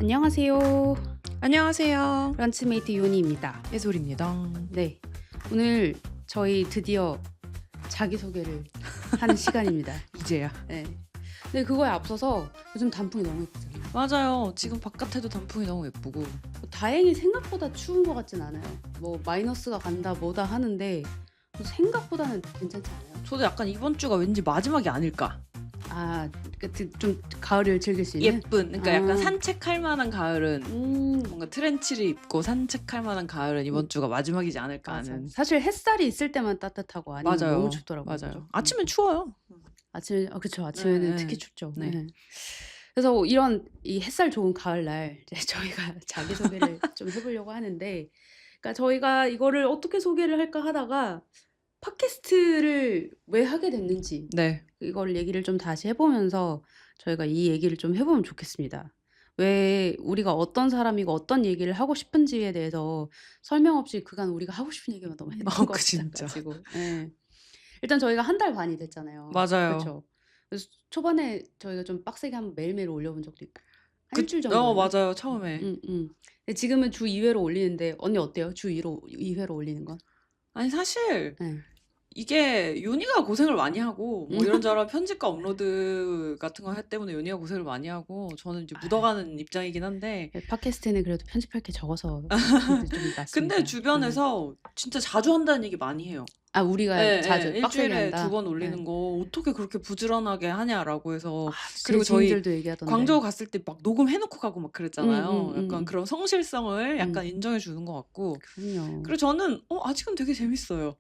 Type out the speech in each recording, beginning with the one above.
안녕하세요. 안녕하세요. 런치메이트 요니입니다. 예솔입니다. 네, 오늘 저희 드디어 자기소개를 하는 시간입니다. 이제야. 네. 근데 그거에 앞서서 요즘 단풍이 너무 예쁘잖아요. 맞아요. 지금 바깥에도 단풍이 너무 예쁘고. 다행히 생각보다 추운 것 같진 않아요. 뭐 마이너스가 간다 뭐다 하는데 생각보다는 괜찮지 않아요? 저도 약간 이번 주가 왠지 마지막이 아닐까. 아, 좀 가을을 즐길 수 있는? 예쁜. 그러니까 약간 아. 산책할 만한 가을은 뭔가 트렌치를 입고 산책할 만한 가을은 이번 주가 마지막이지 않을까 맞아. 하는. 사실 햇살이 있을 때만 따뜻하고 아니면 맞아요. 너무 춥더라고요. 맞아요. 그죠? 아침엔 추워요. 아침에 그쵸. 아침에는 네, 특히 네. 춥죠. 네. 네. 그래서 이런 이 햇살 좋은 가을날 이제 저희가 자기소개를 좀 해보려고 하는데, 그러니까 저희가 이거를 어떻게 소개를 할까 하다가 팟캐스트를 왜 하게 됐는지 네. 이걸 얘기를 좀 다시 해보면서 저희가 이 얘기를 좀 해보면 좋겠습니다. 왜 우리가 어떤 사람이고 어떤 얘기를 하고 싶은지에 대해서 설명 없이 그간 우리가 하고 싶은 얘기만 너무 했던 것 진짜. 같아가지고. 네. 일단 저희가 한 달 반이 됐잖아요. 맞아요. 그렇죠. 그래서 초반에 저희가 좀 빡세게 한번 매일매일 올려본 적도 있고 한 일주일 어, 정도였나? 맞아요. 처음에. 근데 지금은 주 2회로 올리는데 언니 어때요? 주 2회로 올리는 건? 아니 사실 네. 이게 요니가 고생을 많이 하고 뭐 이런저런 편집과 업로드 같은 거 할 때문에 요니가 고생을 많이 하고 저는 이제 묻어가는 입장이긴 한데 네, 팟캐스트는 그래도 편집할 게 적어서 그래도 좀 낫습니다. 근데 주변에서 진짜 자주 한다는 얘기 많이 해요. 아, 우리가 예, 자주 예. 빡세게 일주일에 한다. 2번 올리는 네. 거 어떻게 그렇게 부지런하게 하냐라고 해서 제 그리고 저희 지인들도 얘기하던데. 광저우 갔을 때 막 녹음해놓고 가고 막 그랬잖아요. 약간 음. 그런 성실성을 약간 인정해 주는 것 같고 그럼요. 그리고 저는 아직은 되게 재밌어요.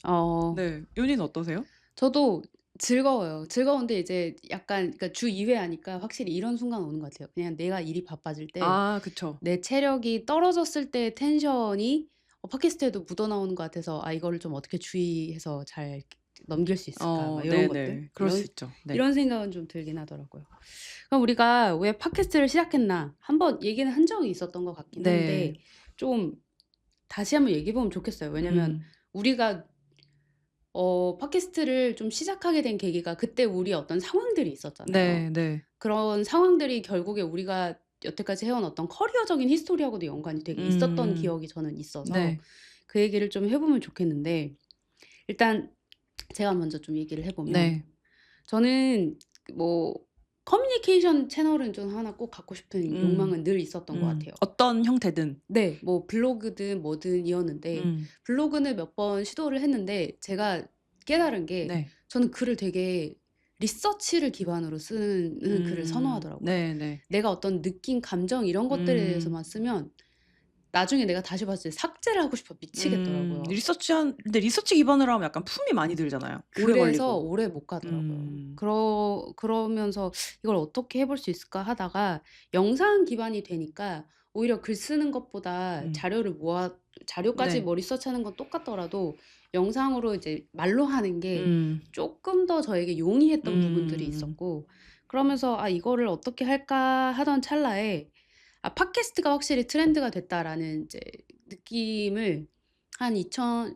네, 요니는 어떠세요? 저도 즐거워요. 즐거운데 이제 약간 그러니까 주 2회 하니까 확실히 이런 순간 오는 것 같아요. 그냥 내가 일이 바빠질 때 아, 그쵸. 내 체력이 떨어졌을 때 텐션이 팟캐스트에도 묻어나오는 것 같아서 이거를 좀 어떻게 주의해서 잘 넘길 수 있을까 막 이런 것들. 네네. 그럴 수 있죠. 네. 이런 생각은 좀 들긴 하더라고요. 그럼 우리가 왜 팟캐스트를 시작했나 한번 얘기는 한 적이 있었던 것 같긴 한데 네. 좀 다시 한번 얘기해 보면 좋겠어요. 왜냐면 우리가 팟캐스트를 좀 시작하게 된 계기가 그때 우리 어떤 상황들이 있었잖아요. 네. 그런 상황들이 결국에 우리가 여태까지 해온 어떤 커리어적인 히스토리하고도 연관이 되게 있었던 기억이 저는 있어서 네. 그 얘기를 좀 해보면 좋겠는데, 일단 제가 먼저 좀 얘기를 해보면 네. 저는 뭐 커뮤니케이션 채널은 좀 하나 꼭 갖고 싶은 욕망은 늘 있었던 것 같아요. 어떤 형태든. 네, 뭐 블로그든 뭐든 이었는데 블로그는 몇 번 시도를 했는데 제가 깨달은 게 네. 저는 글을 되게 리서치를 기반으로 쓰는 글을 선호하더라고요. 네. 내가 어떤 느낀 감정 이런 것들에 대해서만 쓰면 나중에 내가 다시 봤을 때 삭제를 하고 싶어 미치겠더라고요. 근데 리서치 기반으로 하면 약간 품이 많이 들잖아요. 오래 그래서 걸리고. 오래 못 가더라고요. 그러면서 이걸 어떻게 해볼 수 있을까 하다가 영상 기반이 되니까 오히려 글 쓰는 것보다 자료까지 네. 뭐 리서치하는 건 똑같더라도 영상으로 이제 말로 하는 게 조금 더 저에게 용이했던 부분들이 있었고, 그러면서 이거를 어떻게 할까 하던 찰나에 팟캐스트가 확실히 트렌드가 됐다라는 이제 느낌을 한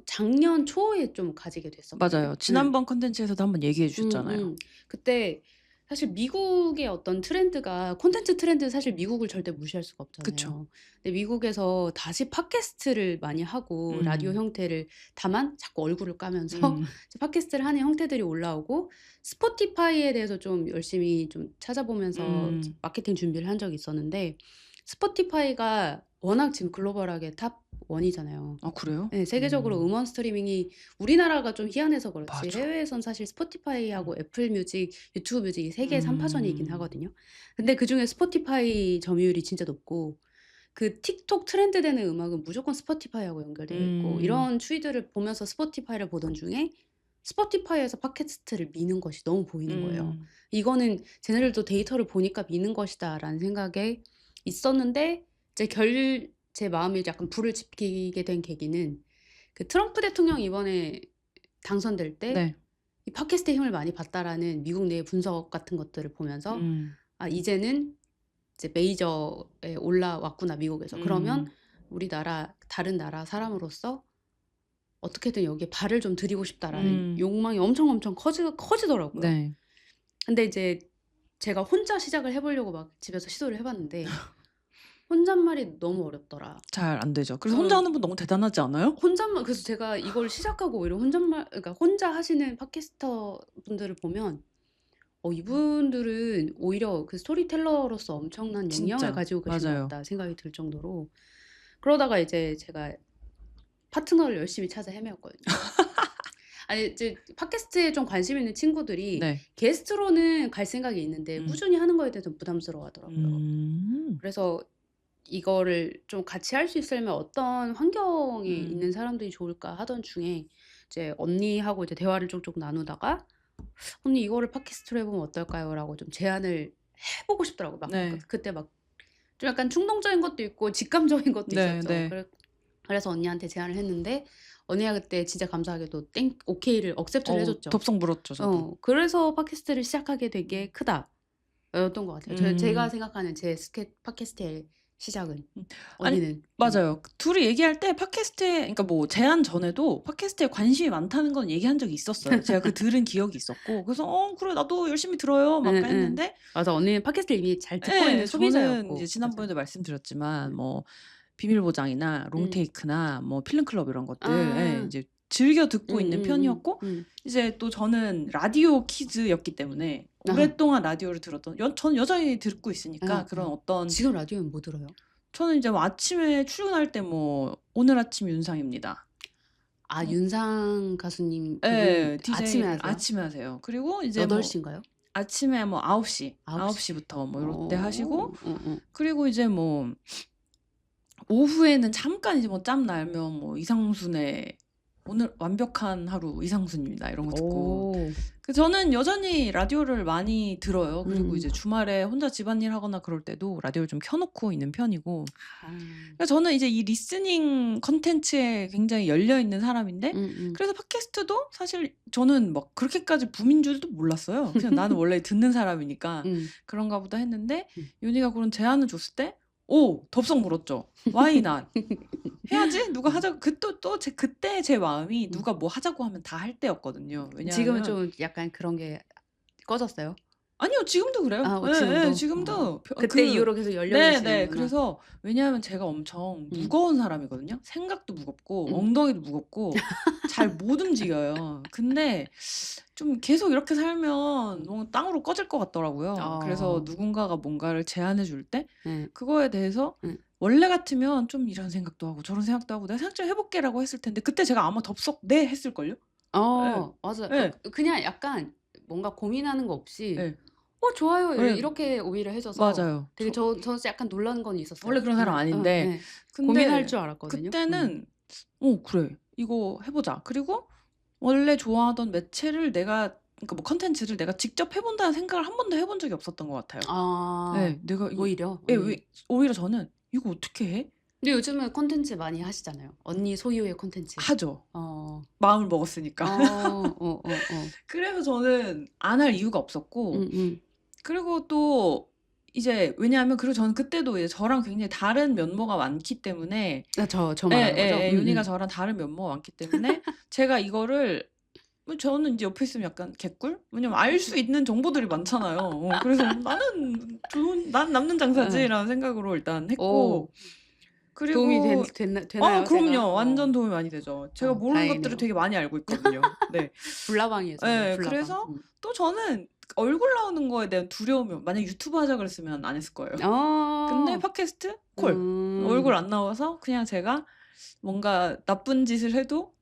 작년 초에 좀 가지게 됐었거든요. 맞아요. 지난번 콘텐츠에서도 한번 얘기해 주셨잖아요. 그때 사실 미국의 어떤 트렌드가 콘텐츠 트렌드는 사실 미국을 절대 무시할 수가 없잖아요. 그쵸. 근데 미국에서 다시 팟캐스트를 많이 하고 라디오 형태를 다만 자꾸 얼굴을 까면서 이제 팟캐스트를 하는 형태들이 올라오고, 스포티파이에 대해서 좀 열심히 좀 찾아보면서 이제 마케팅 준비를 한 적이 있었는데, 스포티파이가 워낙 지금 글로벌하게 탑 1이잖아요. 아, 그래요? 네, 세계적으로 음원 스트리밍이 우리나라가 좀 희한해서 그렇지 맞아. 해외에선 사실 스포티파이하고 애플 뮤직, 유튜브 뮤직이 세계의 3파전이긴 하거든요. 근데 그중에 스포티파이 점유율이 진짜 높고 그 틱톡 트렌드 되는 음악은 무조건 스포티파이하고 연결되어 있고, 이런 추이들을 보면서 스포티파이를 보던 중에 스포티파이에서 팟캐스트를 미는 것이 너무 보이는 거예요. 이거는 쟤네들도 데이터를 보니까 미는 것이다라는 생각에 있었는데, 제 마음이 약간 불을 지피게 된 계기는 그 트럼프 대통령 이번에 당선될 때 네. 이 팟캐스트의 힘을 많이 봤다라는 미국 내 분석 같은 것들을 보면서 이제는 이제 메이저에 올라왔구나 미국에서. 그러면 우리나라 다른 나라 사람으로서 어떻게든 여기에 발을 좀 들이고 싶다라는 욕망이 엄청 커지더라고요. 네. 근데 이제 제가 혼자 시작을 해보려고 막 집에서 시도를 해봤는데 혼잣말이 너무 어렵더라. 잘 안 되죠. 그래서 혼자 어. 하는 분 너무 대단하지 않아요? 혼잣말 그래서 제가 이걸 시작하고 오히려 혼잣말 그러니까 혼자 하시는 팟캐스터 분들을 보면 이분들은 오히려 그 스토리텔러로서 엄청난 역량을 진짜. 가지고 계신 것 맞아요. 같다 생각이 들 정도로 그러다가 이제 제가 파트너를 열심히 찾아 헤매었거든요. 아니 이제 팟캐스트에 좀 관심 있는 친구들이 네. 게스트로는 갈 생각이 있는데 음. 꾸준히 하는 거에 대해서 부담스러워하더라고요. 음. 그래서 이거를 좀 같이 할 수 있으려면 어떤 환경에 있는 음. 사람들이 좋을까 하던 중에 이제 언니하고 이제 대화를 쪽쪽 나누다가 "언니 이거를 팟캐스트로 해 보면 어떨까요?"라고 좀 제안을 해 보고 싶더라고요. 막 네. 그때 막 좀 약간 충동적인 것도 있고 직감적인 것도 네 있었죠. 네. 그래서 언니한테 제안을 했는데 언니가 그때 진짜 감사하게도 오케이를 액셉트를 해 줬죠. 덥석 물었죠 저도. 그래서 팟캐스트를 시작하게 된 게 크다. 였던 것 같아요. 제가 음. 생각하는 제 팟캐스트의 시작은. 음. 아니 언니는? 맞아요. 둘이 얘기할 때 팟캐스트에 그러니까 뭐 제안 전에도 팟캐스트에 관심이 많다는 건 얘기한 적이 있었어요. 제가 들은 기억이 있었고 그래서 그래 나도 열심히 들어요." 막 예예. 했는데 맞아. 언니는 팟캐스트를 이미 잘 듣고 있는 저는 이제 소비자였고. 맞아요. 지난번에도 말씀드렸지만 네. 뭐 비밀보장이나 음. 롱테이크나 뭐 필름클럽 이런 것들 아. 이제 즐겨 듣고 있는 편이었고 음. 이제 또 저는 라디오 키즈였기 때문에 아. 오랫동안 라디오를 들었던 저는 여전히 듣고 있으니까 그런 어떤 지금 라디오는 뭐 들어요? 저는 이제 뭐 아침에 출근할 때 뭐 오늘 아침 윤상입니다. 윤상 가수님 그분 예. 아침에 디제이를 하세요? 아침에 하세요. 그리고 이제 8 뭐 시인가요? 아침에 뭐 9시, 9 9시 시. 부터 뭐 요때 하시고 어어. 그리고 이제 뭐 오후에는 잠깐 이제 뭐 짬 날면 뭐 이상순의 "오늘 완벽한 하루 이상순입니다." 이런 거 듣고 오. 저는 여전히 라디오를 많이 들어요. 그리고 음. 이제 주말에 혼자 집안일 하거나 그럴 때도 라디오를 좀 켜 놓고 있는 편이고 아. 그러니까 저는 이제 이 리스닝 콘텐츠에 굉장히 열려 있는 사람인데 음음. 그래서 팟캐스트도 사실 저는 막 그렇게까지 붐인 줄도 몰랐어요. 그냥 나는 원래 듣는 사람이니까 음. 그런가 보다 했는데 음. 윤희가 그런 제안을 줬을 때 덥석 물었죠. Why not? 해야지. 누가 하자고 그때 제 마음이 누가 뭐 하자고 하면 다 할 때였거든요. 지금은 왜냐하면 좀 약간 그런 게 꺼졌어요? 아니요. 지금도 그래요. 예예. 지금도? 지금도 그때 이후로 계속 열려 네네. 계시는구나. 그래서 왜냐하면 제가 엄청 음. 무거운 사람이거든요. 생각도 무겁고 음. 엉덩이도 무겁고 잘 못 움직여요. 근데 좀 계속 이렇게 살면 뭔가 땅으로 꺼질 것 같더라고요. 그래서 누군가가 뭔가를 제안해 줄 때 예. 그거에 대해서 예. 원래 같으면 좀 이런 생각도 하고 저런 생각도 하고 '내가 생각 좀 해 볼게.'라고 했을 텐데 그때 제가 아마 덥석 "네." 했을걸요? 예. 맞아요. 예. 그냥 약간 뭔가 고민하는 거 없이 예. 좋아요." 예. 이렇게 오히려 해 줘서 맞아요. 되게 저 약간 놀란 건 있었어요. 원래 그런 사람 아닌데 예. 고민할 근데 줄 알았거든요. 그때는 '그래. 이거 해 보자.' 그리고 원래 좋아하던 매체를 내가 그러니까 뭐 콘텐츠를 내가 직접 해 본다는 생각을 한 번도 해본 적이 없었던 것 같아요. 예. 내가 이거 오히려 예 언니. 오히려 저는 '이거 어떻게 해?' 근데 요즘은 콘텐츠 많이 하시잖아요. 언니 소유의 콘텐츠. 하죠. 어. 마음을 먹었으니까. 그래서 저는 안 할 이유가 없었고 음음. 그리고 또 이제 왜냐하면 그리고 저는 그때도 이제 저랑 굉장히 다른 면모가 많기 때문에 저 말하는 거죠? 윤희가 저랑 다른 면모가 많기 때문에 제가 이거를 저는 인제 옆에 있으면 약간 개꿀? 왜냐면 알 수 있는 정보들이 많잖아요. 그래서 '난 남는 예. 장사지.'라는 생각으로 일단 오. 했고 도움이 그리고 되나요 제가? 그럼요. 완전 도움이 많이 되죠. 제가 모르는 것들을 다행이네요. 되게 많이 알고 있거든요. 네. 불나방이에요 저는 예. 불나방. 그래서 또 저는 얼굴 나오는 거에 대한 두려움이 만약에 유튜브 하자 그랬으면 안 했을 거예요. 근데 팟캐스트? 콜. 얼굴 안 나와서 그냥 제가 뭔가 나쁜 짓을 해도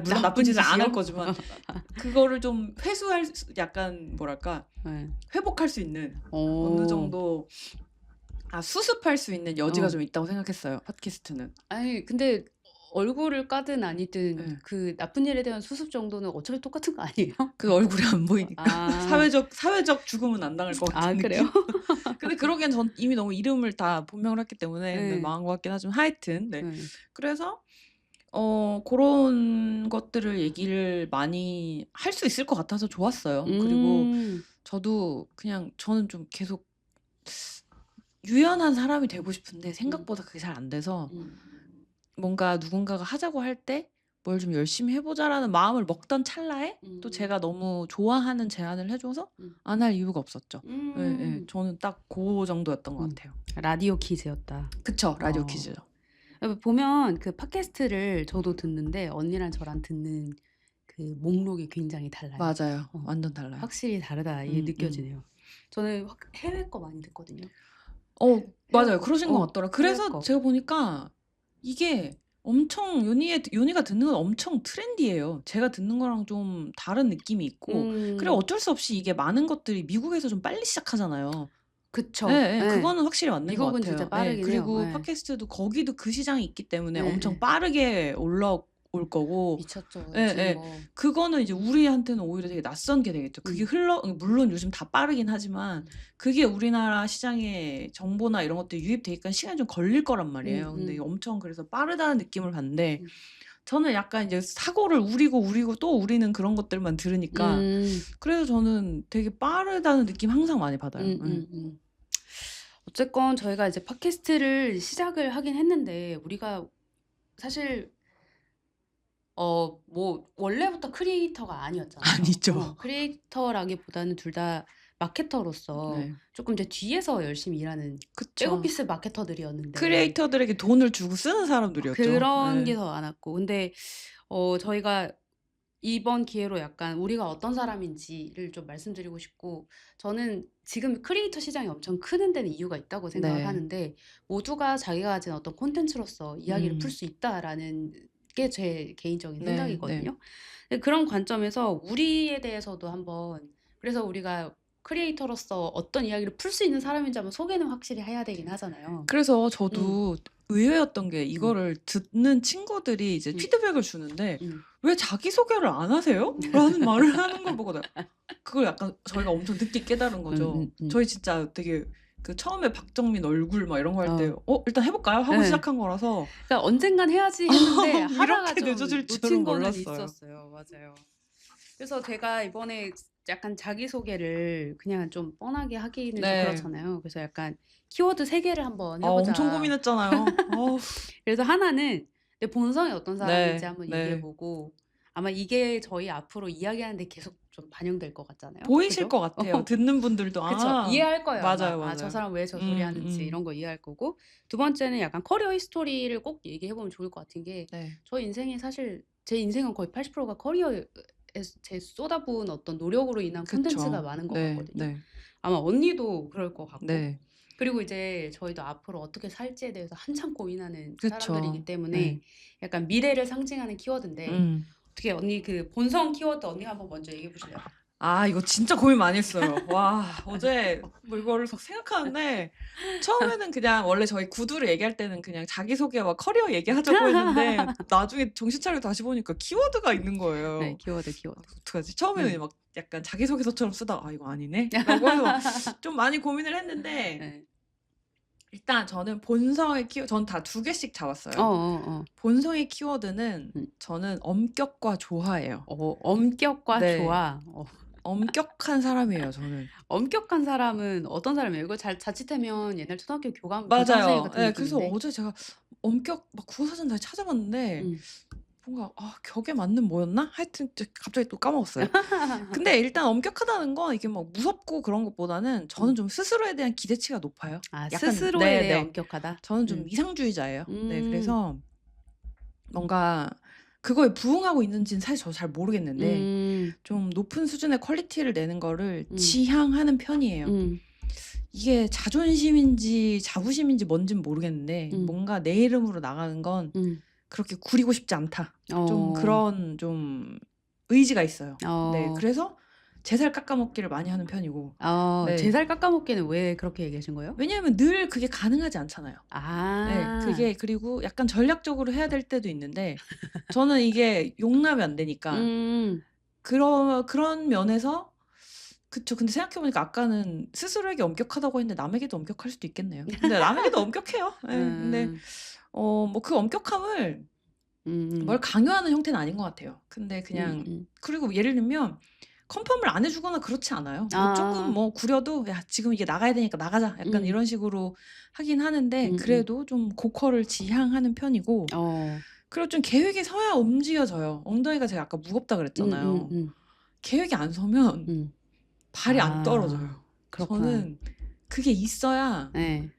물론 나쁜 짓을 안 할 짓이요? 거지만 그거를 좀 회수할 수 약간 뭐랄까 예. 회복할 수 있는 어느 정도 수습할 수 있는 여지가 어. 좀 있다고 생각했어요, 팟캐스트는. 아니 근데 얼굴을 까든 아니든 예. 그 나쁜 일에 대한 수습 정도는 어차피 똑같은 거 아니에요? 그 얼굴이 안 보이니까 아. 사회적 죽음은 안 당할 것 같은 그래요? 느낌? 근데 그러기엔 전 이미 너무 이름을 다 본명을 했기 때문에 네 예. 망한 것 같긴 하지만 하여튼 네. 예. 그래서 고런 것들을 얘기를 많이 할 수 있을 것 같아서 좋았어요. 그리고 음. 저도 그냥 저는 좀 계속 유연한 사람이 되고 싶은데 생각보다 그게 잘 안 돼서 음. 뭔가 누군가가 하자고 할 때 뭘 좀 열심히 해 보자라는 마음을 먹던 찰나에 또 음. 제가 너무 좋아하는 제안을 해 줘서 음. 안 할 이유가 없었죠. 예예. 음. 저는 딱 고 정도였던 것 음. 같아요. 라디오 키즈였다. 그쵸. 라디오 어. 퀴즈요. 보면 그 팟캐스트를 저도 듣는데 언니랑 저랑 듣는 그 목록이 굉장히 달라요. 맞아요. 완전 달라요. 확실히 다르다 이게 느껴지네요. 저는 해외 거 많이 듣거든요. 맞아요. 그러신 것 같더라. 해외 그래서 거. 제가 보니까 이게 엄청 요니가 듣는 건 엄청 트렌디해요. 제가 듣는 거랑 좀 다른 느낌이 있고 그리고 어쩔 수 없이 이게 많은 것들이 미국에서 좀 빨리 시작하잖아요. 그쵸. 예예. 예. 그거는 확실히 맞는 것 미국은 같아요. 진짜 예. 빠르긴 해요. 그리고 예. 팟캐스트도 거기도 그 시장이 있기 때문에 예, 엄청 예. 빠르게 올라올 거고 미쳤죠. 예예. 요즘 뭐. 그거는 이제 우리한테는 오히려 되게 낯선 게 되겠죠. 그게 물론 요즘 다 빠르긴 하지만 그게 우리나라 시장에 정보나 이런 것들이 유입되니까 시간이 좀 걸릴 거란 말이에요. 근데 이게 엄청 그래서 빠르다는 느낌을 받는데 저는 약간 이제 사고를 우리고 또 우리는 그런 것들만 들으니까 그래서 저는 되게 빠르다는 느낌 항상 많이 받아요. 예. 어쨌건 저희가 이제 팟캐스트를 시작을 하긴 했는데 우리가 사실 뭐 원래부터 크리에이터가 아니었잖아요. 아니죠. 크리에이터라기보다는 둘 다 마케터로서 네. 조금 이제 뒤에서 열심히 일하는 그쵸. 백오피스 마케터들이었는데 크리에이터들에게 돈을 주고 쓰는 사람들이었죠. 그런 예. 게 더 많았고 근데 저희가 이번 기회로 약간 우리가 어떤 사람인지를 좀 말씀드리고 싶고 저는 지금 크리에이터 시장이 엄청 크는 데는 이유가 있다고 생각을 네. 하는데 모두가 자기가 가진 어떤 콘텐츠로서 이야기를 풀 수 있다라는 게 제 개인적인 네, 생각이거든요. 근데 그런 관점에서 우리에 대해서도 한번 그래서 우리가 크리에이터로서 어떤 이야기를 풀 수 있는 사람인지 한번 소개는 확실히 해야 되긴 하잖아요. 그래서 저도 의외였던 게 이거를 듣는 친구들이 이제 피드백을 주는데 "왜 자기소개를 안 하세요?" 라는 말을 하는 걸 보고 그걸 약간 저희가 엄청 늦게 깨달은 거죠. 저희 진짜 되게 그 처음에 박정민 얼굴 막 이런 거 할 때 일단 해 볼까요? 하고 시작한 거라서 그러니까 언젠간 해야지 했는데 하다가 이렇게 좀 늦어질 놓친 줄은 거는 몰랐어요. 있었어요. 맞아요. 그래서 제가 이번에 약간 자기소개를 그냥 좀 뻔하게 하기는 좀 네. 그렇잖아요. 그래서 약간 키워드 3개를 한번 해 엄청 보자. 고민했잖아요. 어우. 그래서 하나는 내 본성이 어떤 사람인지 네. 한번 네. 얘기해 보고 아마 이게 저희 앞으로 이야기하는 데 계속 좀 반영될 것 같잖아요. 보이실 그죠? 것 같아요. 듣는 분들도 그쵸. 이해할 거예요. 맞아요, 아마. 저 맞아요. 사람 왜 저 소리 하는지 이런 거 이해할 거고 두 번째는 약간 커리어 히스토리를 꼭 얘기해 보면 좋을 것 같은 게 네. 저 인생이 사실 제 인생은 거의 80%가 커리어에 제 쏟아부은 어떤 노력으로 인한 콘텐츠가 많은 것 같거든요. 네. 아마 언니도 그럴 것 같고 네. 그리고 이제 저희도 앞으로 어떻게 살지에 대해서 한참 고민하는 그쵸. 사람들이기 때문에 네. 약간 미래를 상징하는 키워드인데 어떻게 언니 그 본성 키워드 언니가 한번 먼저 얘기해 보실래요? 이거 진짜 고민 많이 했어요. 와, 어제 뭐 이거를 생각하는데 처음에는 그냥 원래 저희 구두를 얘기할 때는 그냥 자기소개와 커리어 얘기하자고 했는데 나중에 정신 차리고 다시 보니까 키워드가 있는 거예요. 네, 키워드. 어떡하지? 처음에는 막 약간 자기소개서처럼 쓰다가 이거 아니네? 라고 해서 좀 많이 고민을 했는데 네. 일단 저는 본성의 저는 다 2개씩 잡았어요. 본성의 키워드는 저는 엄격과 조화예요. 엄격과 네. 조화. 엄격한 사람이에요, 저는. 엄격한 사람은 어떤 사람이에요? 이거 자칫하면 옛날 초등학교 교장 선생님 맞아요. 같은 예, 그래서 느낌인데. 어제 제가 엄격 막 국어사전 다시 찾아봤는데 뭔가 격에 맞는 뭐였나? 하여튼 갑자기 또 까먹었어요. 근데 일단 엄격하다는 건 이게 막 무섭고 그런 것보다는 저는 좀 스스로에 대한 기대치가 높아요. 약간 스스로에 대해 엄격하다. 저는 좀 이상주의자예요. 네, 그래서 뭔가 그거에 부응하고 있는지는 사실 저 잘 모르겠는데 좀 높은 수준의 퀄리티를 내는 거를 지향하는 편이에요. 이게 자존심인지 자부심인지 뭔진 모르겠는데 뭔가 내 이름으로 나가는 건 그렇게 구리고 싶지 않다. 좀 그런 좀 의지가 있어요. 네, 그래서 제 살 깎아먹기를 많이 하는 편이고. 네. 제 살 깎아먹기는 왜 그렇게 얘기하신 거예요? 왜냐하면 늘 그게 가능하지 않잖아요. 네, 그게 그리고 약간 전략적으로 해야 될 때도 있는데 저는 이게 용납이 안 되니까 그런 면에서 그쵸. 근데 생각해 보니까 아까는 스스로에게 엄격하다고 했는데 남에게도 엄격할 수도 있겠네요. 근데 남에게도 엄격해요. 예. 근데 뭐 그 엄격함을 뭘 강요하는 형태는 아닌 것 같아요. 근데 그냥 그리고 예를 들면 컨펌을 안 해 주거나 그렇지 않아요. 뭐 쪼끔 뭐 구려도 "야 지금 이게 나가야 되니까 나가자." 약간 이런 식으로 하긴 하는데 그래도 좀 고퀄을 지향하는 편이고 그리고 좀 계획이 서야 움직여져요. 엉덩이가 제가 아까 무겁다 그랬잖아요. 계획이 안 서면 음. 발이 안 떨어져요. 그렇구나. 저는 그게 있어야 네.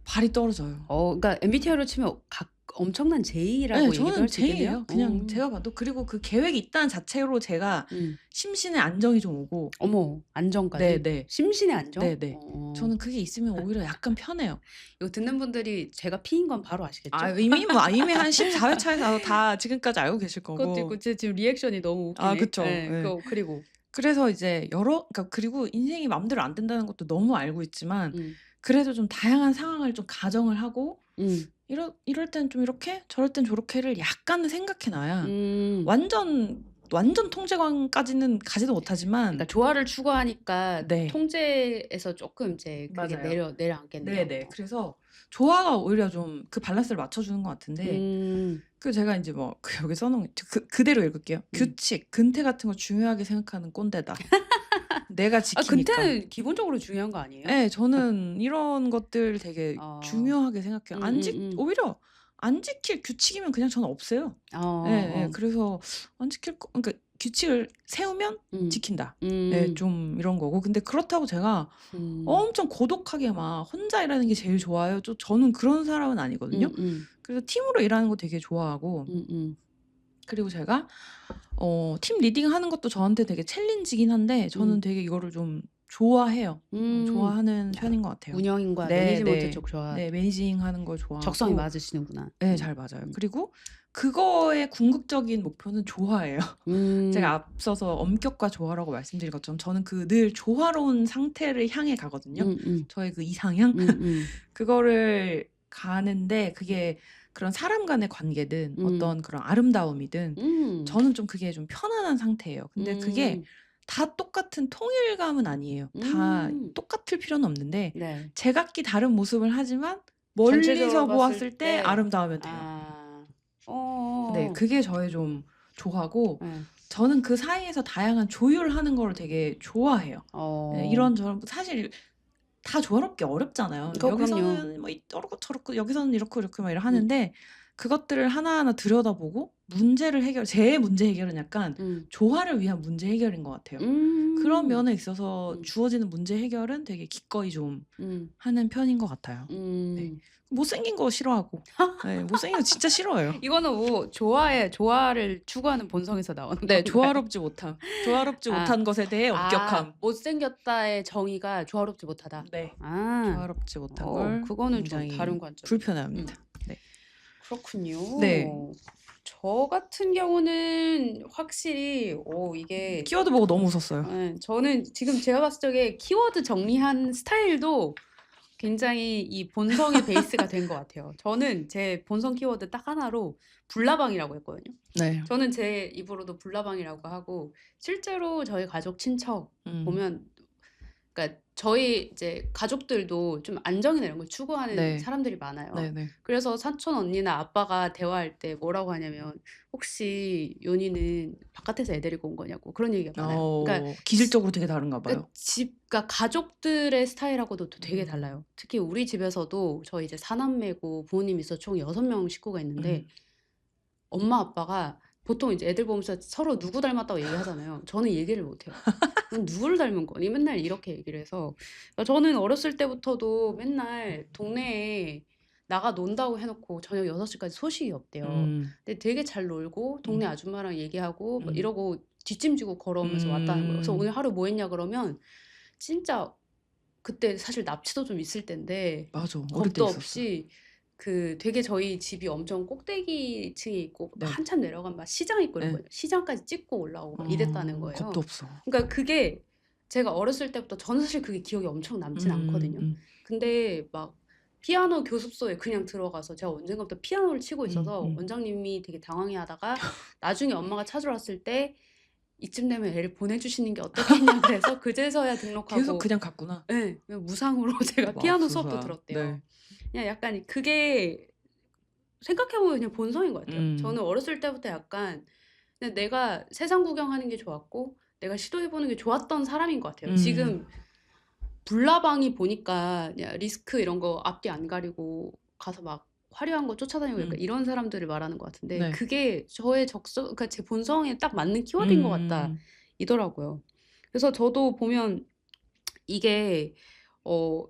발이 떨어져요. 그러니까 MBTI로 치면 엄청난 J라고 네, 얘기도 저는 할 수 있겠네요. J예요. 그냥 제가 봐도. 그리고 그 계획이 있다는 자체로 제가 심신의 안정이 좀 오고. 어머, 안정까지? 네네. 심신의 안정? 네네. 저는 그게 있으면 오히려 약간 편해요. 이거 듣는 분들이 제가 P인 건 바로 아시겠죠? 이미 한 14회 차에서 다 지금까지 알고 계실 거고. 그치. 지금 리액션이 너무 웃기네. 그쵸. 네, 네. 그리고 그래서 이제 그러니까 그리고 인생이 맘대로 안 된다는 것도 너무 알고 있지만 그래도 좀 다양한 상황을 좀 가정을 하고 이럴 땐 좀 이렇게 저럴 땐 저렇게를 약간은 생각해 놔야 완전 통제관까지는 가지도 못하지만 그러니까 조화를 추구하니까 네. 통제에서 조금 이제 그게 맞아요. 내려앉겠네요. 네네. 그래서 조화가 오히려 좀 그 밸런스를 맞춰주는 것 같은데 그 제가 이제 뭐 여기 써놓은 그대로 읽을게요. 규칙, 근태 같은 거 중요하게 생각하는 꼰대다. 내가 지키니까. 근태는 기본적으로 중요한 거 아니에요? 네, 저는 이런 것들 되게 중요하게 생각해요. 오히려 안 지킬 규칙이면 그냥 저는 없애요. 네, 그래서 안 지킬 거, 그러니까 규칙을 세우면 지킨다. 네, 좀 이런 거고. 근데 그렇다고 제가 엄청 고독하게 막 혼자 일하는 게 제일 좋아요. 저는 그런 사람은 아니거든요. 그래서 팀으로 일하는 거 되게 좋아하고. 그리고 제가 팀 리딩 하는 것도 저한테 되게 챌린지긴 한데 저는 되게 이거를 좀 좋아해요. 좋아하는 편인 것 같아요. 운영인과 매니지먼트 쪽 좋아. 네, 매니징 하는 걸 좋아하고. 적성이 맞으시는구나. 네, 잘 맞아요. 그리고 그거의 궁극적인 목표는 조화예요. 제가 앞서서 엄격과 조화라고 말씀드린 것처럼 저는 그 늘 조화로운 상태를 향해 가거든요. 저의 그 이상향. 그거를 가는데 그게 그런 사람 간의 관계든 어떤 그런 아름다움이든 저는 좀 그게 좀 편안한 상태예요. 근데 그게 다 똑같은 통일감은 아니에요. 다 똑같을 필요는 없는데 네. 제각기 다른 모습을 하지만 멀리서 전체적으로 보았을 봤을 때 때 아름다우면 돼요. 네, 그게 저의 좀 조화고 저는 그 사이에서 다양한 조율하는 걸 되게 좋아해요. 네, 이런저런 사실 다 조화롭기 어렵잖아요. 여기서는 뭐 이러고 저러고 여기서는 이렇고 이렇게 막 하는데 그것들을 하나하나 들여다보고 제 문제 해결은 약간 조화를 위한 문제 해결인 것 같아요. 그런 면에 있어서 주어지는 문제 해결은 되게 기꺼이 좀 하는 편인 것 같아요. 네. 못생긴 거 싫어하고. 네, 못생긴 거 진짜 싫어해요. 이거는 뭐 조화를 추구하는 본성에서 나오는 네, 건가요? 조화롭지 못한 것에 대해 엄격함. 못생겼다의 정의가 조화롭지 못하다. 네. 조화롭지 못한 걸 그거는 좀 굉장히 다른 관점. 불편해합니다. 네. 그렇군요. 네. 저 같은 경우는 확실히 이게 키워드 보고 너무 웃었어요. 네, 저는 지금 제가 봤을 적에 키워드 정리한 스타일도 굉장히 이 본성의 베이스가 된 것 같아요. 저는 제 본성 키워드 딱 하나로 불나방이라고 했거든요. 네. 저는 제 입으로도 불나방이라고 하고 실제로 저희 가족 친척 보면 그러니까 저희 이제 가족들도 좀 안정이나 이런 걸 추구하는 네. 사람들이 많아요. 네네. 그래서 사촌 언니나 아빠가 대화할 때 뭐라고 하냐면 혹시 요니는 바깥에서 애 데리고 온 거냐고 그런 얘기가 많아요. 그러니까 기질적으로 되게 다른가 봐요. 그러니까 가족들의 스타일하고도 또 되게 달라요. 특히 우리 집에서도 저희 이제 4남매고 부모님이 있어 총 6명 식구가 있는데 엄마 아빠가 보통 이제 애들 보면서 서로 누구 닮았다고 얘기하잖아요. 저는 얘기를 못 해요. 넌 누구를 닮은 거니? 맨날 이렇게 얘기를 해서 그러니까 저는 어렸을 때부터도 맨날 동네에 나가 논다고 해놓고 저녁 6시까지 소식이 없대요. 근데 되게 잘 놀고 동네 아줌마랑 얘기하고 막 이러고 뒷짐지고 걸어오면서 왔다는 거예요. 그래서 오늘 하루 뭐 했냐 그러면 진짜 그때 사실 납치도 좀 있을 때인데 맞아. 어릴 때 겁도 있었어. 없이 그 되게 저희 집이 엄청 꼭대기층에 있고 네. 한참 내려가면 막 시장 있고 네. 이러거든요. 시장까지 찍고 올라오고 막 이랬다는 거예요. 겁도 없어. 그러니까 그게 제가 어렸을 때부터 저는 사실 그게 기억이 엄청 남진 않거든요. 근데 막 피아노 교습소에 그냥 들어가서 제가 언젠가부터 피아노를 치고 있어서 원장님이 되게 당황해하다가 나중에 엄마가 찾으러 왔을 때 이쯤 되면 애를 보내주시는 게 어떻겠냐 그래서 그제서야 등록하고 계속 그냥 갔구나. 네, 무상으로 제가 피아노 수업도 맙소사. 들었대요. 네. 그냥 약간 그게 생각해보면 그냥 본성인 것 같아요. 저는 어렸을 때부터 약간 그냥 내가 세상 구경하는 게 좋았고 내가 시도해보는 게 좋았던 사람인 것 같아요. 지금 불나방이 보니까 그냥 리스크 이런 거 앞뒤 안 가리고 가서 막 화려한 거 쫓아다니고 약간 음. 이런 사람들을 말하는 것 같은데 네. 그게 저의 그러니까 제 본성에 딱 맞는 키워드인 것 같다 음. 이더라고요. 그래서 저도 보면 이게 어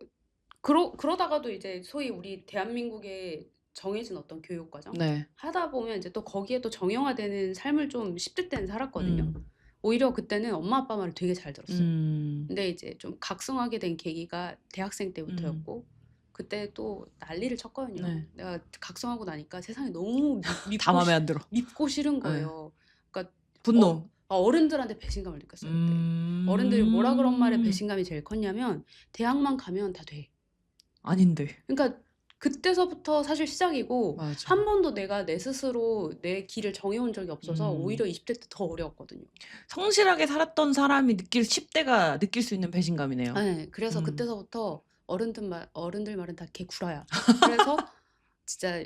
그러다가도 이제 소위 우리 대한민국에 정해진 어떤 교육 과정 네. 하다 보면 이제 또 거기에 또 정형화되는 삶을 좀 10대 때는 살았거든요. 음. 오히려 그때는 엄마 아빠 말을 되게 잘 들었어요. 음. 근데 이제 좀 각성하게 된 계기가 대학생 음. 때부터였고 그때 또 난리를 쳤거든요. 네. 내가 각성하고 나니까 세상이 너무 다 마음에 안 들어. 밉고 싫은 예. 거예요. 그러니까 분노. 어른들한테 배신감을 느꼈어요 그때. 어른들이 뭐라 그런 말에 음. 배신감이 제일 컸냐면 "대학만 가면 다 돼." 아닌데. 그러니까 그때서부터 사실 시작이고 맞아. 한 번도 내가 내 스스로 내 길을 정해 온 적이 없어서 오히려 20대 때 더 어려웠거든요. 성실하게 살았던 사람이 10 대가 느낄 수 있는 배신감이네요. 예. 그래서 음. 그때서부터 어른들 말은 다 개구라야. 그래서 진짜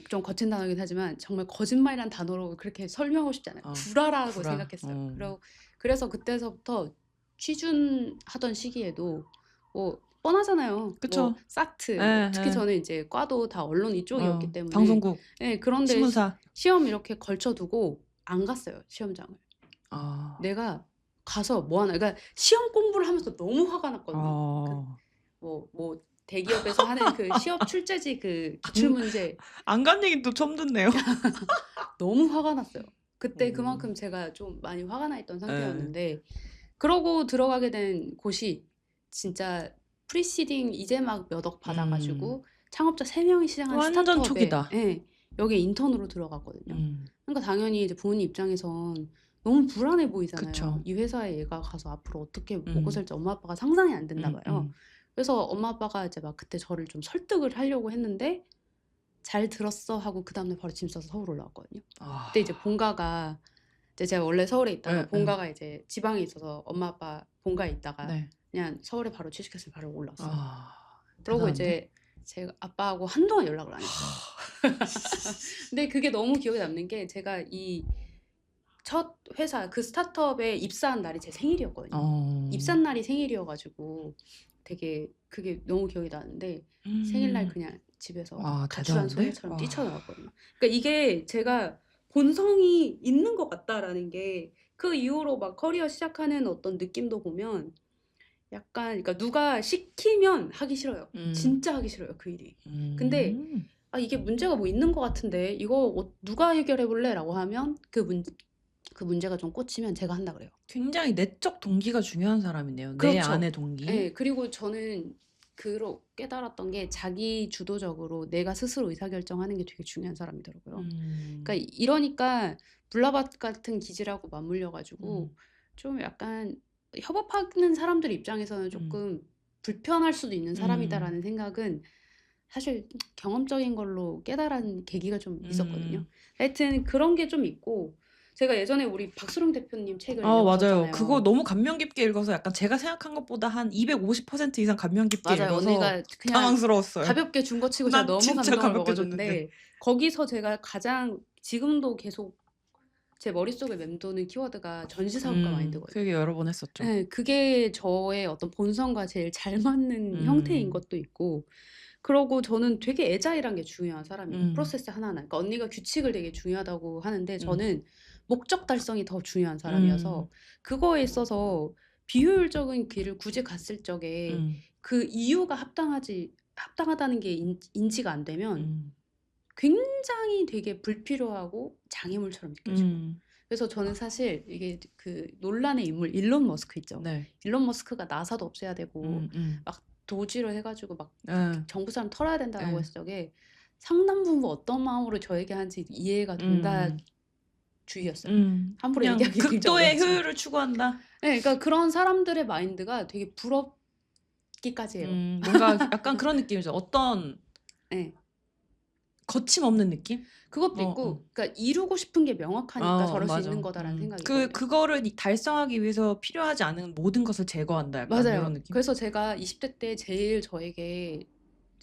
좀 거친 단어이긴 하지만 정말 거짓말이란 단어로 그렇게 설명하고 싶지 않아요. 어. 구라라고 구라. 생각했어요. 그래서 그때서부터 취준하던 시기에도 뭐 뻔하잖아요. 그쵸. 뭐 사트 예, 특히 예. 저는 이제 과도 다 언론 이쪽이었기 때문에 방송국, 예 그런데 신문사. 시험 이렇게 걸쳐 두고 안 갔어요, 시험장을. 아. 내가 가서 뭐 하나 그러니까 시험 공부를 하면서 너무 화가 났거든요. 그 어. 뭐 대기업에서 하는 그 시험 출제지 그 기출 문제 안 간 얘기는 또 처음 듣네요. 너무 화가 났어요. 그때 음. 그만큼 제가 좀 많이 화가 나 있던 예. 상태였는데 그러고 들어가게 된 곳이 진짜 프리시딩 이제 막 몇 억 받아 가지고 창업자 3 명이 시작한 완전 스타트업에 초기다. 예. 여기에 인턴으로 들어갔거든요. 음. 그러니까 당연히 이제 부모님 입장에선 너무 불안해 보이잖아요. 그쵸. 이 회사에 얘가 가서 앞으로 어떻게 음. 먹고 살지 엄마 아빠가 상상이 안 된나 봐요. 음. 그래서 엄마 아빠가 이제 막 그때 저를 좀 설득을 하려고 했는데 "잘 들었어." 하고 그다음 날 바로 짐 싸서 서울 올라왔거든요. 아. 그때 이제 본가가 이제 제가 원래 서울에 있다가 예, 본가가 이제 지방에 있어서 엄마 아빠 본가에 있다가 네. 그냥 서울에 바로 취직해서 바로 올라왔어요. 아. 그러고 대단한데? 이제 제가 아빠하고 한동안 연락을 안 했어요. 근데 그게 너무 기억에 남는 게 제가 이 첫 회사 그 스타트업에 입사한 날이 제 생일이었거든요. 입사한 날이 생일이어 가지고 되게 그게 너무 기억이 나는데 생일날 그냥 집에서 와, 가출한 대단한데? 소녀처럼 와. 뛰쳐나왔거든요. 그러니까 이게 제가 본성이 있는 것 같다라는 게 그 이후로 막 커리어 시작하는 어떤 느낌도 보면 약간 그러니까 누가 시키면 하기 싫어요. 진짜 하기 싫어요, 그 일이. 근데 "아 이게 문제가 뭐 있는 것 같은데 이거 누가 해결해 볼래?"라고 하면 그 문제가 좀 꽂히면 제가 한다 그래요. 굉장히 내적 동기가 중요한 사람이네요. 내 그렇죠. 안의 동기. 예. 그리고 저는 깨달았던 게 자기 주도적으로 내가 스스로 의사결정하는 게 되게 중요한 사람이더라고요. 그러니까 이러니까 불나밭 같은 기질하고 맞물려 가지고 좀 약간 협업하는 사람들 입장에서는 조금 불편할 수도 있는 사람이다라는 생각은 사실 경험적인 걸로 깨달은 계기가 좀 있었거든요. 하여튼 그런 게 좀 있고 제가 예전에 우리 박수룡 대표님 책을 맞아요. 읽었었잖아요. 그거 너무 감명 깊게 읽어서 약간 제가 생각한 것보다 한 250% 이상 감명 깊게 맞아요. 읽어서 언니가 그냥 당황스러웠어요. 가볍게 준 거 치고 제가 난 너무 진짜 감동을 가볍게 먹었는데 줬는데. 거기서 제가 가장 지금도 계속 제 머릿속에 맴도는 키워드가 전시사업가 마인드거든요. 그게 여러 번 했었죠. 예. 그게 저의 어떤 본성과 제일 잘 맞는 형태인 것도 있고 그러고 저는 되게 애자일한 게 중요한 사람이에요. 프로세스 하나하나. 그러니까 언니가 규칙을 되게 중요하다고 하는데 저는 목적 달성이 더 중요한 사람이어서 그거에 있어서 비효율적인 길을 굳이 갔을 적에 그 이유가 합당하다는 게 인지가 안 되면 굉장히 되게 불필요하고 장애물처럼 느껴지고. 그래서 저는 사실 이게 그 논란의 인물 일론 머스크 있죠. 네. 일론 머스크가 나사도 없애야 되고 막 도지를 해 가지고 막 정부 사람 털어야 된다라고 했을 적에 상당 부분 어떤 마음으로 저에게 하는지 이해가 된다 주의였어요. 함부로 그냥 얘기하기 굉장히 극도의 어렵지만. 효율을 추구한다. 네, 그러니까 그런 사람들의 마인드가 되게 부럽기까지 해요. 뭔가 약간 그런 느낌이죠. 어떤 네. 거침없는 느낌? 그것도 있고 그러니까 이루고 싶은 게 명확하니까 저럴 수 맞아. 있는 거다라는 생각이 있거든요. 그거를 달성하기 위해서 필요하지 않은 모든 것을 제거한다. 약간 맞아요. 이런 느낌? 그래서 제가 20대 때 제일 저에게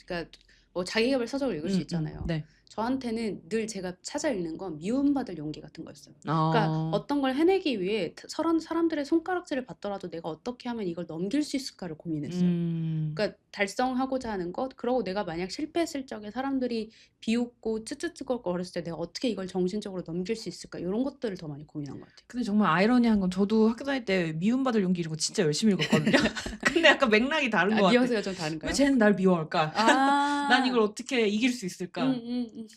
그러니까 뭐 자기계발 서적을 읽을 수 있잖아요. 네. 저한테는 늘 제가 찾아 읽는 건 미움받을 용기 같은 거였어요. 그러니까 어떤 걸 해내기 위해 사람들의 손가락질을 받더라도 내가 어떻게 하면 이걸 넘길 수 있을까를 고민했어요. 그러니까 달성하고자 하는 것, 그러고 내가 만약 실패했을 적에 사람들이 비웃고 쯔쯔쯔거렸을 때 내가 어떻게 이걸 정신적으로 넘길 수 있을까 이런 것들을 더 많이 고민한 것 같아요. 근데 정말 아이러니한 건 저도 학교 다닐 때 미움받을 용기 이런 거 진짜 열심히 읽었거든요. 근데 약간 맥락이 다른 것 같아. 뉘앙스가 좀 왜 다른가요? 쟤는 날 미워할까? 난 이걸 아. 어떻게 이길 수 있을까?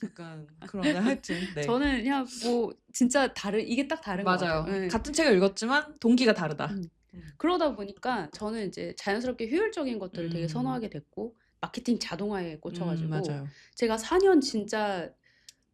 약간 그런 하여튼 네. 저는 그냥 뭐 진짜 이게 딱 다른 것 맞아요. 같아요. 예. 같은 책을 읽었지만 동기가 다르다. 그러다 보니까 저는 이제 자연스럽게 효율적인 것들을 되게 음. 선호하게 됐고 마케팅 자동화에 꽂혀 가지고 맞아요. 제가 4년 진짜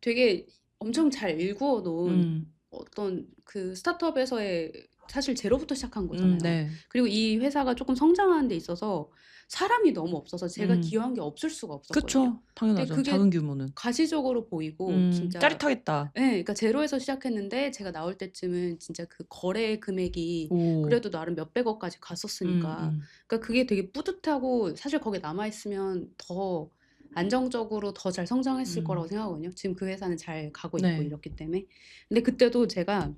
되게 엄청 잘 일구어 놓은 어떤 그 스타트업에서의 사실 제로부터 시작한 거잖아요. 네. 그리고 이 회사가 조금 성장하는 데 있어서 사람이 너무 없어서 제가 기여한 게 없을 수가 없었거든요. 그쵸. 당연하죠. 그게 작은 규모는. 가시적으로 보이고 진짜 짜릿하겠다. 예. 그러니까 제로에서 시작했는데 제가 나올 때쯤은 진짜 그 거래 금액이 그래도 나름 몇백억까지 갔었으니까 그러니까 그게 되게 뿌듯하고 사실 거기에 남아 있으면 더 안정적으로 더 잘 성장했을 거라고 생각하거든요. 지금 그 회사는 잘 가고 있고 네. 이렇기 때문에. 근데 그때도 제가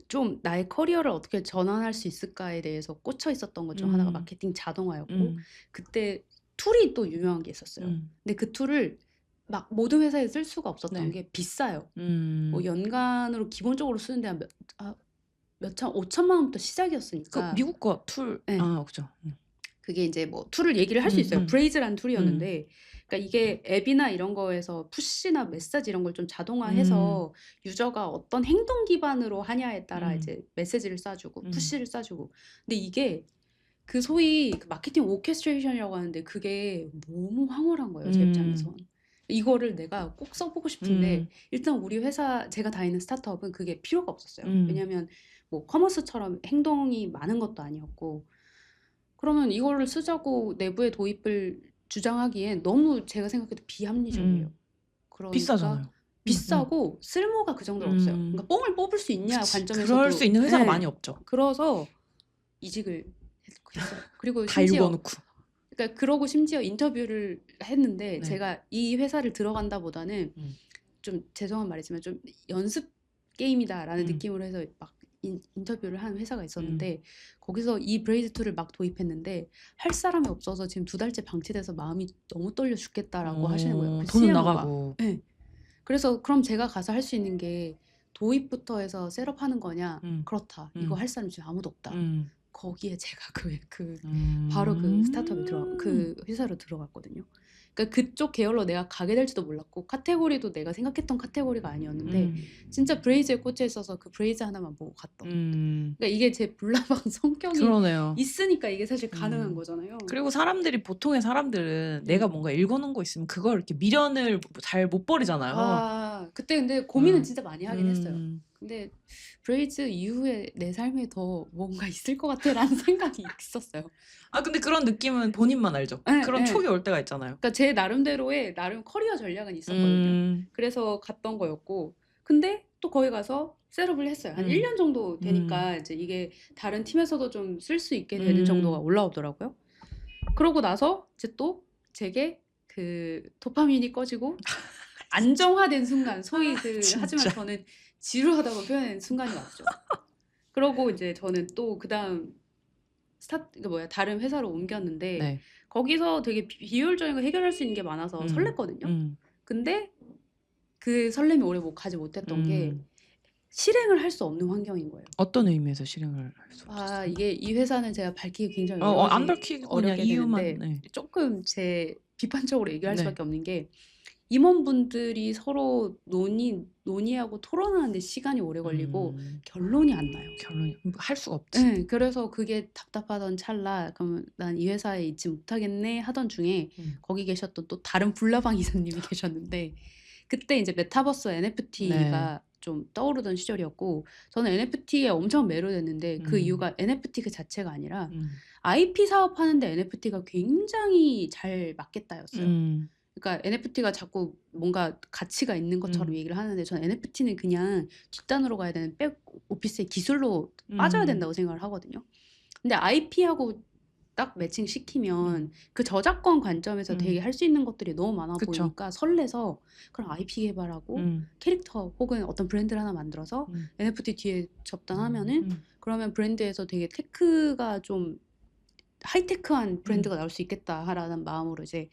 좀 나의 커리어를 어떻게 전환할 수 있을까에 대해서 꽂혀 있었던 것 중 하나가 마케팅 자동화였고 그때 툴이 또 유명한 게 있었어요. 근데 그 툴을 막 모든 회사에 쓸 수가 없었던 네. 게 비싸요. 뭐 연간으로 기본적으로 쓰는데 한 몇천, 5천만 원부터 그 시작이었으니까 미국 거 툴. 네. 그죠. 그게 이제 뭐 툴을 얘기를 할 수 있어요. 브레이즈라는 툴이었는데 그러니까 이게 앱이나 이런 거에서 푸시나 메시지 이런 걸 좀 자동화해서 유저가 어떤 행동 기반으로 하냐에 따라 이제 메시지를 쏴주고 푸시를 쏴주고 근데 이게 그 소위 그 마케팅 오케스트레이션이라고 하는데 그게 너무 황홀한 거예요. 제 입장에선. 이거를 내가 꼭 써보고 싶은데 일단 우리 회사 제가 다니는 스타트업은 그게 필요가 없었어요. 왜냐하면 뭐 커머스처럼 행동이 많은 것도 아니었고 그러면 이거를 쓰자고 내부에 도입을 주장하기엔 너무 제가 생각해도 비합리적이에요. 그러니까 비싸잖아요. 비싸고 쓸모가 그 정도로 없어요. 그러니까 뽕을 뽑을 수 있냐 그치. 관점에서도 그럴 수 있는 회사가 네. 많이 없죠. 그래서 이직을 했어요. 그리고 다 심지어 읽어놓고. 그러니까 그러고 심지어 인터뷰를 했는데 네. 제가 이 회사를 들어간다보다는 좀 죄송한 말이지만 좀 연습 게임이다라는 느낌으로 해서 막 인터뷰를 한 회사가 있었는데 거기서 이 브레이즈 툴을 막 도입했는데 할 사람이 없어서 지금 2달째 방치돼서 마음이 너무 떨려 죽겠다라고 하시는 거예요. 그 돈은 CMO가. 나가고. 네. 그래서 그럼 제가 가서 할 수 있는 게 도입부터 해서 셋업하는 거냐? 그렇다. 이거 할 사람이 지금 아무도 없다. 거기에 제가 바로 그 스타트업에 그 회사로 들어갔거든요. 그러니까 그쪽 계열로 내가 가게 될지도 몰랐고 카테고리도 내가 생각했던 카테고리가 아니었는데 진짜 브레이즈에 꽂혀 있어서 그 브레이즈 하나만 보고 갔던. 그러니까 이게 제 불나방 성격이 그러네요. 있으니까 이게 사실 가능한 거잖아요. 그리고 보통의 사람들은 내가 뭔가 읽어놓은 거 있으면 그걸 이렇게 미련을 잘 못 버리잖아요. 그때 근데 고민은 진짜 많이 하긴 했어요. 근데 브레이즈 이후에 내 삶에 더 뭔가 있을 것 같아라는 생각이 있었어요. 근데 그런 느낌은 본인만 알죠. 네, 그런 네. 촉이 올 때가 있잖아요. 그러니까 제 나름대로의 커리어 전략은 있었거든요. 그래서 갔던 거였고 근데 또 거기 가서 셋업을 했어요. 한 1년 정도 되니까 이제 이게 다른 팀에서도 좀 쓸 수 있게 되는 정도가 올라오더라고요. 그러고 나서 이제 또 제게 그 도파민이 꺼지고 안정화된 순간 소위 하지만 저는 지루하다고 표현하는 순간이 왔죠. 그러고 이제 저는 또 그다음 다른 회사로 옮겼는데 네. 거기서 되게 비효율적인 거 해결할 수 있는 게 많아서 설렜거든요. 근데 그 설렘이 오래 가지 못했던 게 실행을 할 수 없는 환경인 거예요. 어떤 의미에서 실행을 할 수 없었어요? 이게 이 회사는 제가 밝히기 굉장히 안 밝히고 그냥 어렵게 이유만. 되는데 조금 제 비판적으로 얘기할 네. 수밖에 없는 게 임원분들이 서로 논의하고 토론하는데 시간이 오래 걸리고 결론이 안 나요. 결론이 할 수가 없지. 네, 그래서 그게 답답하던 찰나 그럼 난 이 회사에 있지 못하겠네 하던 중에 거기 계셨던 또 다른 불나방 이사님이 계셨는데 그때 이제 메타버스 NFT가 좀 떠오르던 시절이었고 저는 NFT에 엄청 매료됐는데 그 이유가 NFT 그 자체가 아니라 IP 사업하는데 NFT가 굉장히 잘 맞겠다였어요. 그러니까 NFT가 자꾸 뭔가 가치가 있는 것처럼 얘기를 하는데 저는 NFT는 그냥 뒷단으로 가야 되는 백 오피스의 기술로 빠져야 된다고 생각을 하거든요. 근데 IP하고 딱 매칭시키면 그 저작권 관점에서 되게 할 수 있는 것들이 너무 많아 그쵸. 보이니까 설레서 그럼 IP 개발하고 캐릭터 혹은 어떤 브랜드를 하나 만들어서 NFT 뒤에 접단하면은 그러면 브랜드에서 되게 테크가 좀 하이테크한 브랜드가 나올 수 있겠다라는 마음으로 이제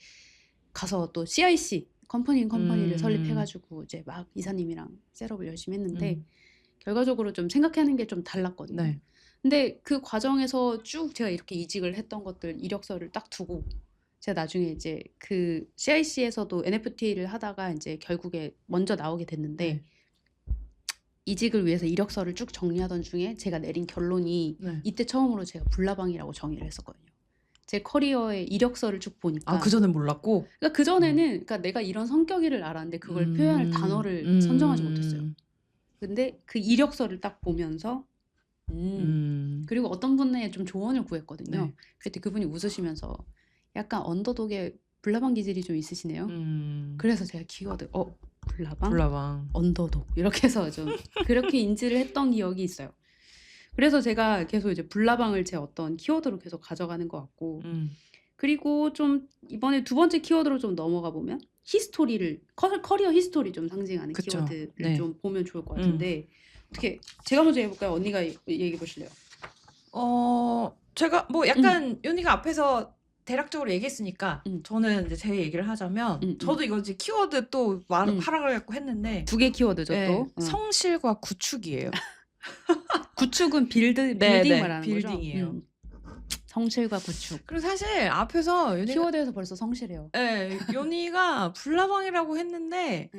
가서 또 CIC 컴퍼니를 설립해가지고 이제 막 이사님이랑 셋업을 열심히 했는데 결과적으로 좀 생각하는 게 좀 달랐거든요. 네. 근데 그 과정에서 쭉 제가 이렇게 이직을 했던 것들 이력서를 딱 두고 제가 나중에 이제 그 CIC에서도 NFT를 하다가 이제 결국에 먼저 나오게 됐는데 네. 이직을 위해서 이력서를 쭉 정리하던 중에 제가 내린 결론이 네. 이때 처음으로 제가 불나방이라고 정의를 했었거든요. 제 커리어의 이력서를 쭉 보니까 아, 그전엔 몰랐고? 그러니까 그전에는 그러니까 내가 이런 성격이를 알았는데 그걸 표현할 단어를 선정하지 못했어요. 근데 그 이력서를 딱 보면서 그리고 어떤 분의 좀 조언을 구했거든요. 네. 그때 그분이 웃으시면서 약간 언더독의 불나방 기질이 좀 있으시네요. 그래서 제가 키워드 불나방, 언더독 이렇게 해서 좀 그렇게 인지를 했던 기억이 있어요. 그래서 제가 계속 이제 불나방을 제 어떤 키워드로 계속 가져가는 것 같고 그리고 좀 이번에 두 번째 키워드로 좀 넘어가 보면 히스토리를 커리어 히스토리 좀 상징하는 그쵸. 키워드를 네. 좀 보면 좋을 것 같은데 어떻게 제가 먼저 해볼까요? 언니가 얘기해 보실래요? 제가 뭐 약간 윤희가 앞에서 대략적으로 얘기했으니까 저는 이제 제 얘기를 하자면 저도 이거 이제 키워드 또 하라고 해갖고 했는데 두 개 키워드죠 네, 또. 성실과 구축이에요. 구축은 빌딩 말하는 빌딩이에요. 거죠? 성실과 구축. 그리고 사실 앞에서 키워드에서 벌써 성실해요. 네, 윤희가 불나방이라고 했는데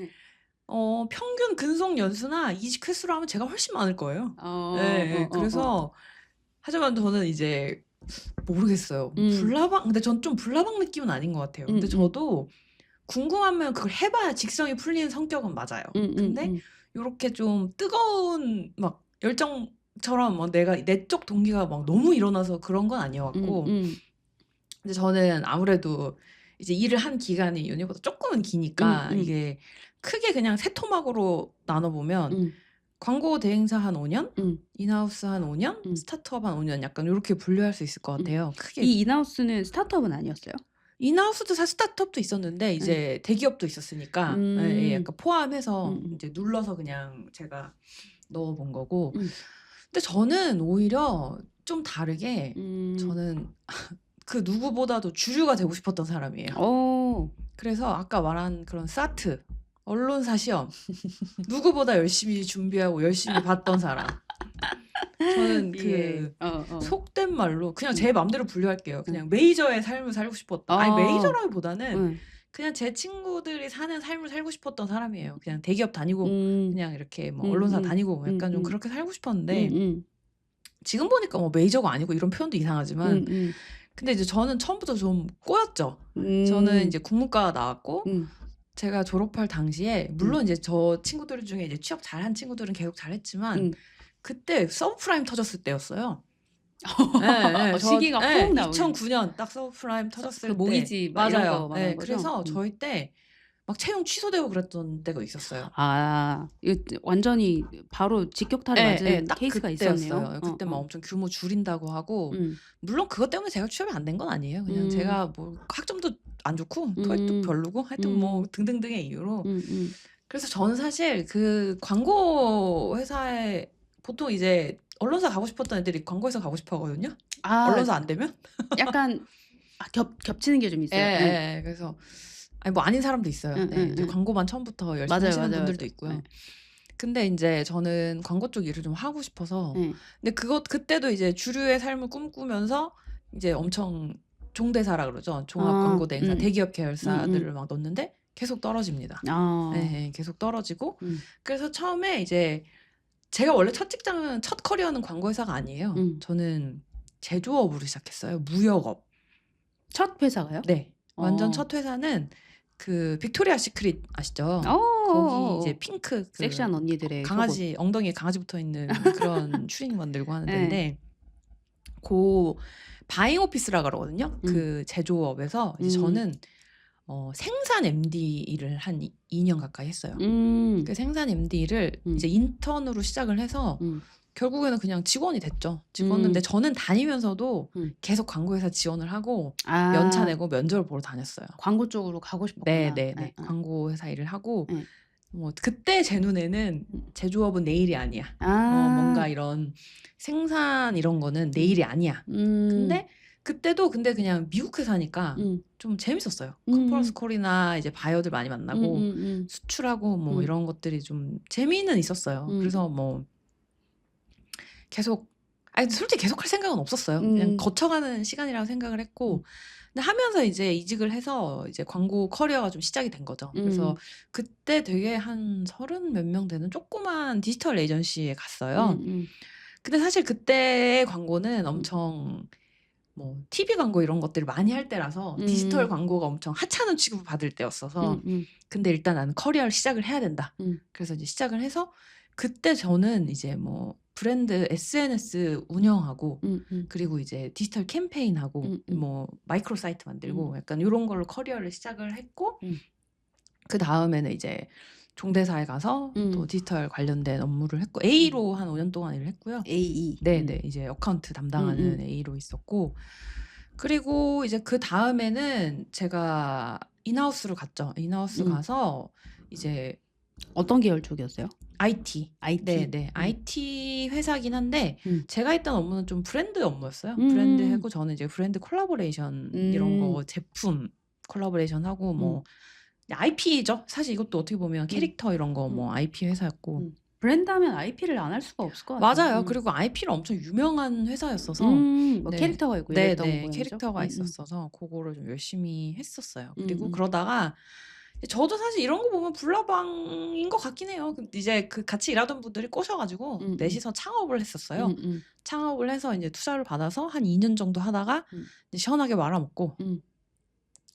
평균 근속 연수나 이직 횟수로 하면 제가 훨씬 많을 거예요. 그래서 하지만 저는 이제 모르겠어요. 불나방 근데 전 좀 불나방 느낌은 아닌 것 같아요. 근데 저도 궁금하면 그걸 해봐야 직성이 풀리는 성격은 맞아요. 근데 이렇게 좀 뜨거운 막 열정처럼 막 내가 내적 동기가 막 너무 일어나서 그런 건 아니었고 근데 저는 아무래도 이제 일을 한 기간이 윤희보다 조금은 기니까 이게 크게 그냥 세 토막으로 나눠보면 광고 대행사 한 5년, 인하우스 한 5년, 스타트업 한 5년 약간 이렇게 분류할 수 있을 것 같아요. 크게. 이 인하우스는 스타트업은 아니었어요? 인하우스도 사실 스타트업도 있었는데 이제 대기업도 있었으니까 약간 포함해서 이제 눌러서 그냥 제가 넣어본 거고. 근데 저는 오히려 좀 다르게 저는 그 누구보다도 주류가 되고 싶었던 사람이에요. 그래서 아까 말한 그런 사트 언론사 시험 누구보다 열심히 준비하고 열심히 봤던 사람. 저는 그 속된 말로 그냥 제 마음대로 분류할게요. 그냥 메이저의 삶을 살고 싶었던. 아니 메이저라기보다는 그냥 제 친구들이 사는 삶을 살고 싶었던 사람이에요. 그냥 대기업 다니고 그냥 이렇게 뭐 언론사 다니고 약간 좀 그렇게 살고 싶었는데 지금 보니까 뭐 메이저가 아니고 이런 표현도 이상하지만 근데 이제 저는 처음부터 좀 꼬였죠. 저는 이제 국문과 나왔고 제가 졸업할 당시에 물론 이제 저 친구들 중에 이제 취업 잘한 친구들은 계속 잘했지만 그때 서브프라임 터졌을 때였어요. 시기가 훅 나오네. 2009년 딱 서브프라임 터졌을 때. 모기지 맞아요. 이런 거 그래서 저희 때 막 채용 취소되고 그랬던 때가 있었어요. 이거 완전히 바로 직격탄을 맞은 딱 케이스가 그때였어요. 있었네요. 그때 막 엄청 규모 줄인다고 하고 물론 그것 때문에 제가 취업이 안 된 건 아니에요. 그냥 제가 뭐 학점도 안 좋고 토익도 별로고 하여튼 뭐 등등등의 이유로 그래서 저는 사실 그 광고 회사에 보통 이제 언론사 가고 싶었던 애들이 광고회사 가고 싶어 하거든요. 언론사 안 되면 약간 겹치는 게 좀 있어요. 그래서 아니 뭐 아닌 사람도 있어요. 이제 광고만 처음부터 열심히 하시는 분들도 있고요. 근데 이제 저는 광고 쪽 일을 좀 하고 싶어서 근데 그때도 이제 주류의 삶을 꿈꾸면서 이제 엄청 종대사라 그러죠. 종합 광고 대행사 대기업 계열사들을 막 넣었는데 계속 떨어집니다. 계속 떨어지고 그래서 처음에 이제 제가 원래 첫 직장은 첫 커리어는 광고 회사가 아니에요. 저는 제조업으로 시작했어요. 무역업. 첫 회사가요? 네. 완전 첫 회사는 그 빅토리아 시크릿 아시죠? 거기 이제 핑크 그 섹시한 언니들의 강아지 엉덩이에 강아지 붙어 있는 그런 추리닝 만들고 하는 데인데 그 바잉 오피스라 그러거든요. 그 제조업에서 이제 저는 생산 MD 일을 한 2년 가까이 했어요. 그 생산 MD를 이제 인턴으로 시작을 해서 결국에는 그냥 직원이 됐죠. 직원인데 저는 다니면서도 계속 광고회사 지원을 하고 연차 내고 면접을 보러 다녔어요. 광고 쪽으로 가고 싶었구나. 네. 광고회사 일을 하고 뭐 그때 제 눈에는 제조업은 내 일이 아니야. 뭔가 이런 생산 이런 거는 내 일이 아니야. 근데 그때도 근데 그냥 미국 회사니까 좀 재밌었어요. 컨퍼런스 콜이나 이제 바이어들 많이 만나고 수출하고 뭐 이런 것들이 좀 재미는 있었어요. 그래서 뭐 계속 아니 솔직히 계속할 생각은 없었어요. 그냥 거쳐가는 시간이라고 생각을 했고 근데 하면서 이제 이직을 해서 이제 광고 커리어가 좀 시작이 된 거죠. 그래서 그때 되게 한 30 몇 명 되는 조그만 디지털 에이전시에 갔어요. 근데 사실 그때의 광고는 엄청 뭐 TV 광고 이런 것들을 많이 할 때라서 디지털 광고가 엄청 하찮은 취급을 받을 때였어서 근데 일단 나는 커리어를 시작을 해야 된다. 그래서 이제 시작을 해서 그때 저는 이제 뭐 브랜드 SNS 운영하고 그리고 이제 디지털 캠페인하고 뭐 마이크로 사이트 만들고 약간 요런 걸로 커리어를 시작을 했고 그다음에는 이제 종대사에 가서 또 디지털 관련된 업무를 했고 A로 한 5년 동안 일을 했고요. AE. 네네. 이제 어카운트 담당하는 A로 있었고 그리고 이제 그다음에는 제가 인하우스로 갔죠. 인하우스 가서 이제 어떤 계열 쪽이었어요? IT. IT. 네네. IT 회사긴 한데 제가 했던 업무는 좀 브랜드 업무였어요. 브랜드 하고 저는 이제 브랜드 콜라보레이션 이런 거 제품 콜라보레이션 하고 뭐 IP죠. 사실 이것도 어떻게 보면 캐릭터 이런 거 뭐 IP 회사였고 브랜드 하면 IP를 안 할 수가 없을 것 같아요. 맞아요. 그리고 IP는 엄청 유명한 회사였어서 뭐 네. 캐릭터가 있고 이랬던 네네. 모양이죠. 캐릭터가 있었어서 그거를 좀 열심히 했었어요. 그리고 그러다가 저도 사실 이런 거 보면 불나방인 것 같긴 해요. 이제 그 같이 일하던 분들이 꼬셔가지고 넷이서 창업을 했었어요. 창업을 해서 이제 투자를 받아서 한 2년 정도 하다가 이제 시원하게 말아먹고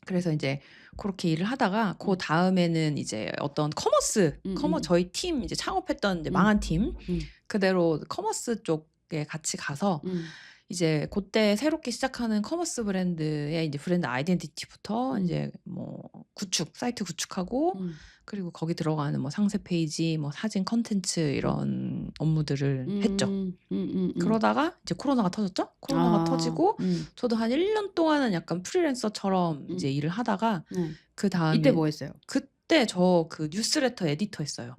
그래서 이제 그렇게 일을 하다가 그 다음에는 이제 어떤 커머스 저희 팀 이제 창업했던 이제 망한 팀 그대로 커머스 쪽에 같이 가서 이제 그때 새롭게 시작하는 커머스 브랜드의 이제 브랜드 아이덴티티부터 이제 뭐 사이트 구축하고 그리고 거기 들어가는 뭐 상세 페이지, 뭐 사진 컨텐츠 이런 업무들을 했죠. 그러다가 이제 코로나가 터졌죠. 코로나가 터지고 저도 한 1년 동안은 약간 프리랜서처럼 이제 일을 하다가 그 다음에 이때 뭐 했어요? 그때 저 그 뉴스레터 에디터 했어요.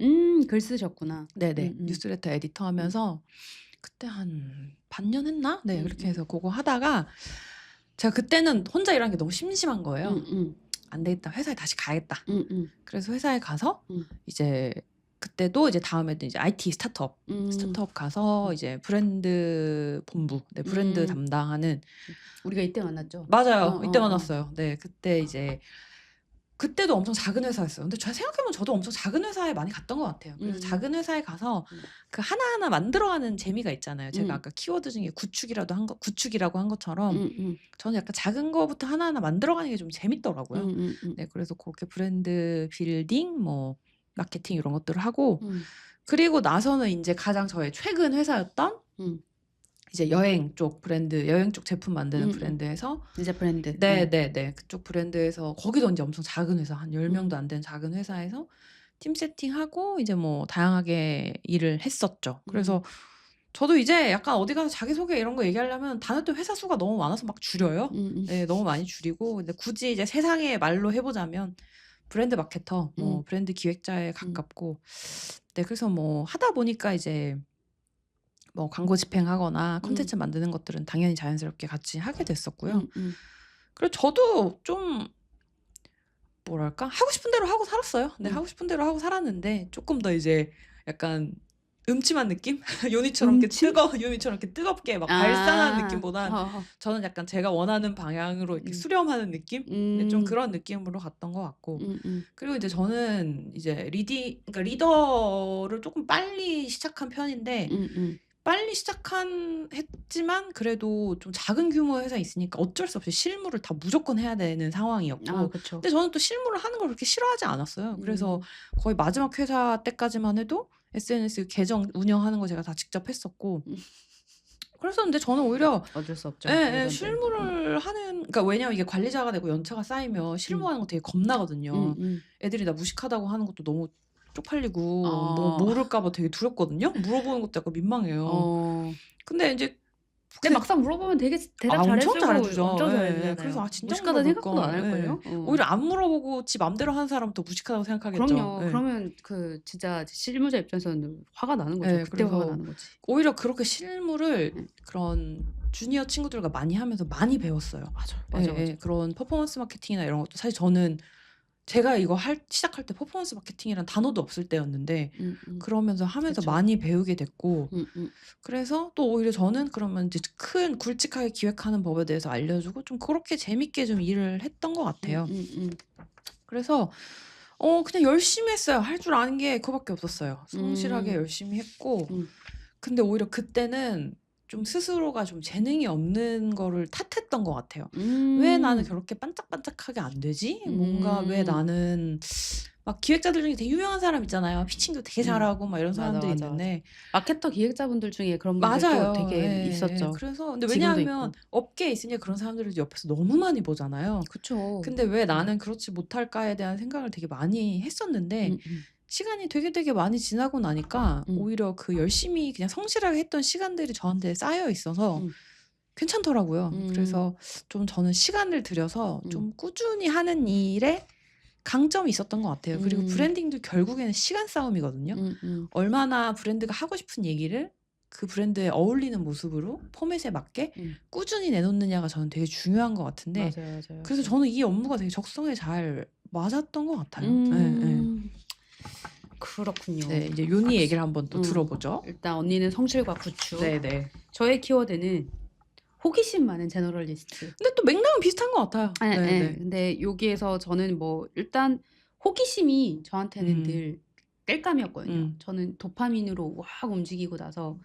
글 쓰셨구나. 네네. 뉴스레터 에디터 하면서 그때 한 반년 했나? 네, 그렇게 해서 그거 하다가 제가 그때는 혼자 일하는 게 너무 심심한 거예요. 안 되겠다. 회사에 다시 가야겠다. 그래서 회사에 가서 이제 그때도 이제 다음에도 이제 IT 스타트업 가서 이제 브랜드 본부, 네, 브랜드 담당하는 우리가 이때 만났죠. 맞아요. 이때 만났어요. 네, 그때 이제 그때도 엄청 작은 회사였어요. 근데 제가 생각해보면 저도 엄청 작은 회사에 많이 갔던 것 같아요. 그래서 작은 회사에 가서 그 하나하나 만들어가는 재미가 있잖아요. 제가 아까 키워드 중에 구축이라고 한 것처럼 저는 약간 작은 거부터 하나하나 만들어가는 게 좀 재밌더라고요. 네, 그래서 그렇게 브랜드 빌딩, 뭐 마케팅 이런 것들을 하고 그리고 나서는 이제 가장 저의 최근 회사였던 이제 여행 쪽 제품 만드는 브랜드에서 이제 브랜드. 네네네. 그쪽 브랜드에서 거기도 이제 엄청 작은 회사 한 10명도 안 되는 작은 회사에서 팀 세팅하고 이제 뭐 다양하게 일을 했었죠. 그래서 저도 이제 약간 어디 가서 자기소개 이런 거 얘기하려면 단어도 회사 수가 너무 많아서 막 줄여요. 네, 너무 많이 줄이고 근데 굳이 이제 세상의 말로 해보자면 브랜드 마케터, 뭐 브랜드 기획자에 가깝고 네, 그래서 뭐 하다 보니까 이제 뭐 광고 집행하거나 콘텐츠 만드는 것들은 당연히 자연스럽게 같이 하게 됐었고요. 그리고 저도 좀 뭐랄까 하고 싶은 대로 하고 살았어요. 네, 하고 싶은 대로 하고 살았는데 조금 더 이제 약간 음침한 느낌? 요니처럼 이렇게 뜨겁게 막 발산하는 느낌보단 저는 약간 제가 원하는 방향으로 이렇게 수렴하는 느낌? 네, 좀 그런 느낌으로 갔던 것 같고 그리고 이제 저는 이제 그러니까 리더를 조금 빨리 시작한 편인데 빨리 했지만 그래도 좀 작은 규모의 회사에 있으니까 어쩔 수 없이 실무를 다 무조건 해야 되는 상황이었고 그쵸. 근데 저는 또 실무를 하는 걸 그렇게 싫어하지 않았어요. 그래서 거의 마지막 회사 때까지만 해도 SNS 계정 운영하는 거 제가 다 직접 했었고 그랬었는데 저는 오히려 어쩔 수 없죠. 실무를 그러니까 왜냐면 이게 관리자가 되고 연차가 쌓이면 실무하는 거 되게 겁나거든요. 애들이 나 무식하다고 하는 것도 너무 쪽팔리고 뭐 모를까 봐 되게 두렵거든요. 물어보는 것도 약간 민망해요. 근데 이제 막상 물어보면 되게 대답 엄청 잘해주고 잘해주죠. 엄청 잘해주잖아요. 그래서 진짜 무식하다 생각도 안 할걸요? 오히려 안 물어보고 지 맘대로 하는 사람은 더 무식하다고 생각하겠죠. 그럼요. 그러면 그 진짜 실무자 입장에서는 화가 나는 거죠. 그때 화가 나는 거지. 오히려 그렇게 실무를 그런 주니어 친구들과 많이 하면서 많이 배웠어요. 맞아. 그런 퍼포먼스 마케팅이나 이런 것도 사실 저는 제가 이거 시작할 때 퍼포먼스 마케팅이란 단어도 없을 때였는데 그러면서 하면서 그쵸. 많이 배우게 됐고 음. 그래서 또 오히려 저는 그러면 이제 큰 굵직하게 기획하는 법에 대해서 알려주고 좀 그렇게 재밌게 좀 일을 했던 것 같아요. 그래서 그냥 열심히 했어요. 할 줄 아는 게 그거밖에 없었어요. 성실하게 열심히 했고 근데 오히려 그때는 좀 스스로가 좀 재능이 없는 거를 탓했던 것 같아요. 왜 나는 그렇게 반짝반짝하게 안 되지? 뭔가 왜 나는 막 기획자들 중에 되게 유명한 사람 있잖아요. 피칭도 되게 잘하고 막 이런 사람들이 맞아. 있는데 마케터 기획자분들 중에 그런 분들도 맞아요. 되게 있었죠. 그래서 근데 지금도 왜냐하면 있고. 업계에 있으니까 그런 사람들을 옆에서 너무 많이 보잖아요. 그쵸. 근데 왜 나는 그렇지 못할까에 대한 생각을 되게 많이 했었는데 시간이 되게 많이 지나고 나니까 오히려 그 열심히 그냥 성실하게 했던 시간들이 저한테 쌓여 있어서 괜찮더라고요. 그래서 좀 저는 시간을 들여서 좀 꾸준히 하는 일에 강점이 있었던 것 같아요. 그리고 브랜딩도 결국에는 시간 싸움이거든요. 얼마나 브랜드가 하고 싶은 얘기를 그 브랜드에 어울리는 모습으로 포맷에 맞게 꾸준히 내놓느냐가 저는 되게 중요한 것 같은데 맞아요. 그래서 저는 이 업무가 되게 적성에 잘 맞았던 것 같아요. 그렇군요. 네, 이제 요니 얘기를 한번 또 들어보죠. 일단 언니는 성실과 구축. 네네. 저의 키워드는 호기심 많은 제너럴리스트. 근데 또 맥락은 비슷한 것 같아요. 네. 근데 여기에서 저는 뭐 일단 호기심이 저한테는 늘 땔감이었거든요. 저는 도파민으로 확 움직이고 나서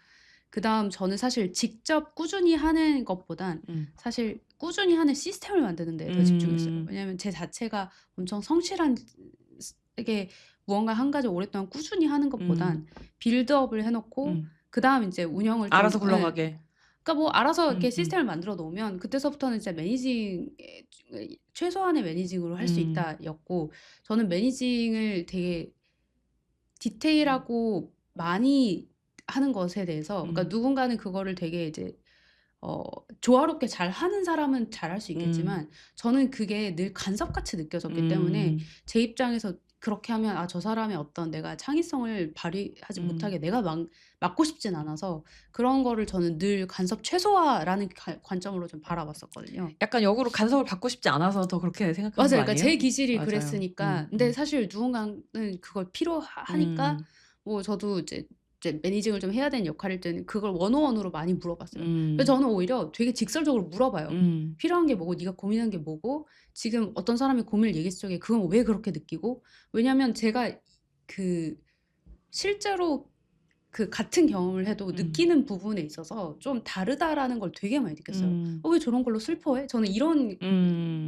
그다음 저는 사실 직접 꾸준히 하는 것보단 사실 꾸준히 하는 시스템을 만드는 데 더 집중했어요. 왜냐하면 제 자체가 엄청 성실한 이게 무언가 한 가지 오랫동안 꾸준히 하는 것보단 빌드업을 해 놓고 그다음 인제 운영을 좀 알아서 굴러가게. 그러니까 뭐 알아서 이렇게 시스템을 만들어 놓으면 그때서부터는 이제 최소한의 매니징으로 할 수 있다였고 저는 매니징을 되게 디테일하고 많이 하는 것에 대해서 그러니까 누군가는 그거를 되게 이제 조화롭게 잘하는 사람은 잘할 수 있겠지만 저는 그게 늘 간섭같이 느껴졌기 때문에 제 입장에서 그렇게 하면 '아 저 사람의 어떤 내가 창의성을 발휘하지 못하게 내가 막고 싶진 않아서 그런 거를 저는 늘 간섭 최소화라는 관점으로 좀 바라봤었거든요. 약간 역으로 간섭을 받고 싶지 않아서 더 그렇게 생각하는 거 맞아요. 아니에요? 그러니까 제 기질이 맞아요. 그랬으니까. 근데 사실 누군가는 그걸 필요하니까 뭐 저도 이제 매니징을 좀 해야 되는 역할일 때는 그걸 원오원으로 많이 물어봤어요. 그래서 저는 오히려 되게 직설적으로 물어봐요. 필요한 게 뭐고 네가 고민한 게 뭐고 지금 어떤 사람이 고민을 얘기했을 적에 그건 왜 그렇게 느끼고 왜냐면 제가 그 실제로 그 같은 경험을 해도 느끼는 부분에 있어서 좀 다르다라는 걸 되게 많이 느꼈어요. 왜 저런 걸로 슬퍼해?" 저는 이런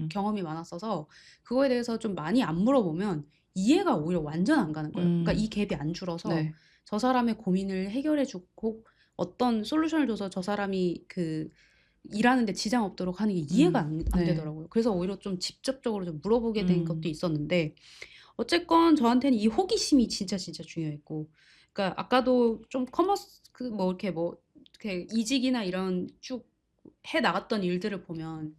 경험이 많았어서 그거에 대해서 좀 많이 안 물어보면 이해가 오히려 완전 안 가는 거예요. 그러니까 이 갭이 안 줄어서 네. 저 사람의 고민을 해결해 주고 어떤 솔루션을 줘서 저 사람이 그 일하는 데 지장 없도록 하는 게 이해가 안 네. 되더라고요. 그래서 오히려 좀 직접적으로 좀 물어보게 된 것도 있었는데 어쨌건 저한테는 이 호기심이 진짜 중요했고 그러니까 아까도 좀 커머스 그 뭐 이렇게 이직이나 이런 쭉 해 나갔던 일들을 보면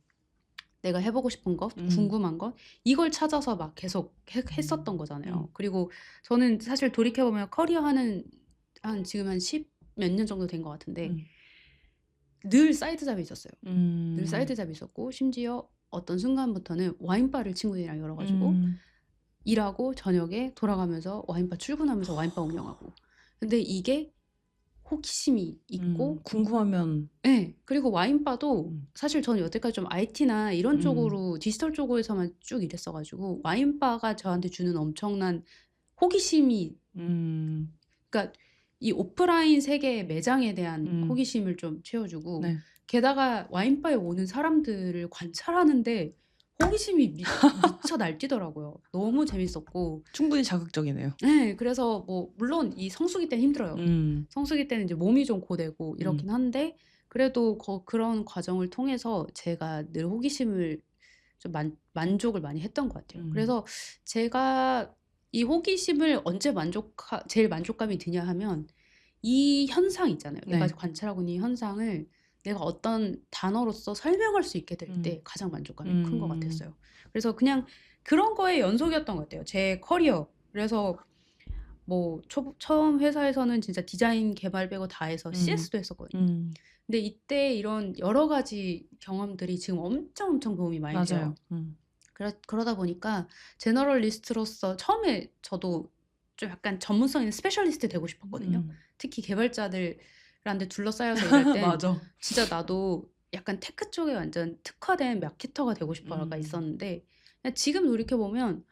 내가 해 보고 싶은 것, 궁금한 것 이걸 찾아서 막 계속 했었던 거잖아요. 그리고 저는 사실 돌이켜 보면 커리어 하는 지금 한 10 몇 년 정도 된 것 같은데 늘 사이드 잡이 있었어요. 늘 사이드 잡이 있었고 심지어 어떤 순간부터는 와인바를 친구들이랑 열어 가지고 일하고 저녁에 돌아가면서 와인바 출근하면서 와인바 운영하고. 근데 이게 호기심이 있고 궁금하면 예. 그리고 와인바도 사실 저는 여태까지 좀 IT나 이런 쪽으로 디지털 쪽에서만 쭉 일했어 가지고 와인바가 저한테 주는 엄청난 호기심이 그러니까 이 오프라인 세계의 매장에 대한 호기심을 좀 채워 주고 네. 게다가 와인바에 오는 사람들을 관찰하는데 호기심이 미쳐 날뛰더라고요. 너무 재밌었고 충분히 자극적이네요. 네. 그래서 뭐 물론 이 성수기 때는 힘들어요. 성수기 때는 이제 몸이 좀 고되고 이렇긴 한데 그래도 그런 과정을 통해서 제가 늘 호기심을 좀 만족을 많이 했던 것 같아요. 그래서 제가 이 호기심을 언제 제일 만족감이 드냐 하면 이 현상 있잖아요. 내가 네. 관찰하고 있는 이 현상을 내가 어떤 단어로서 설명할 수 있게 될 때 가장 만족감이 큰 것 같았어요. 그래서 그냥 그런 거의 연속이었던 것 같아요. 제 커리어. 그래서 처음 회사에서는 진짜 디자인 개발 빼고 다 해서 음. CS도 했었거든요. 근데 이때 이런 여러 가지 경험들이 지금 엄청 도움이 많이 돼요. 맞아요. 그러다 보니까 제너럴리스트로서 처음에 저도 좀 약간 전문성 있는 스페셜리스트 되고 싶었거든요. 특히 개발자들한테 둘러싸여서 일할 땐 맞아. 진짜 나도 약간 테크 쪽에 완전 특화된 마케터가 되고 싶어가 음. 있었는데 그냥 지금 돌이켜보면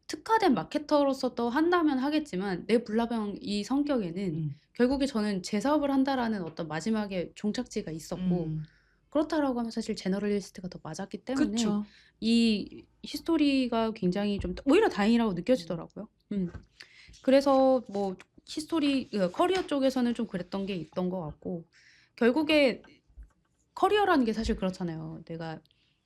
특화된 마케터로서 또 한다면 하겠지만 내 불나방 이 성격에는 결국에 저는 제 사업을 한다라는 어떤 마지막에 종착지가 있었고 그렇다라고 하면 사실 제너럴리스트가 더 맞았기 때문에 그쵸. 이 히스토리가 굉장히 좀 오히려 다행이라고 느껴지더라고요. 그래서 커리어 쪽에서는 좀 그랬던 게 있던 것 같고 결국에 커리어라는 게 사실 그렇잖아요. 내가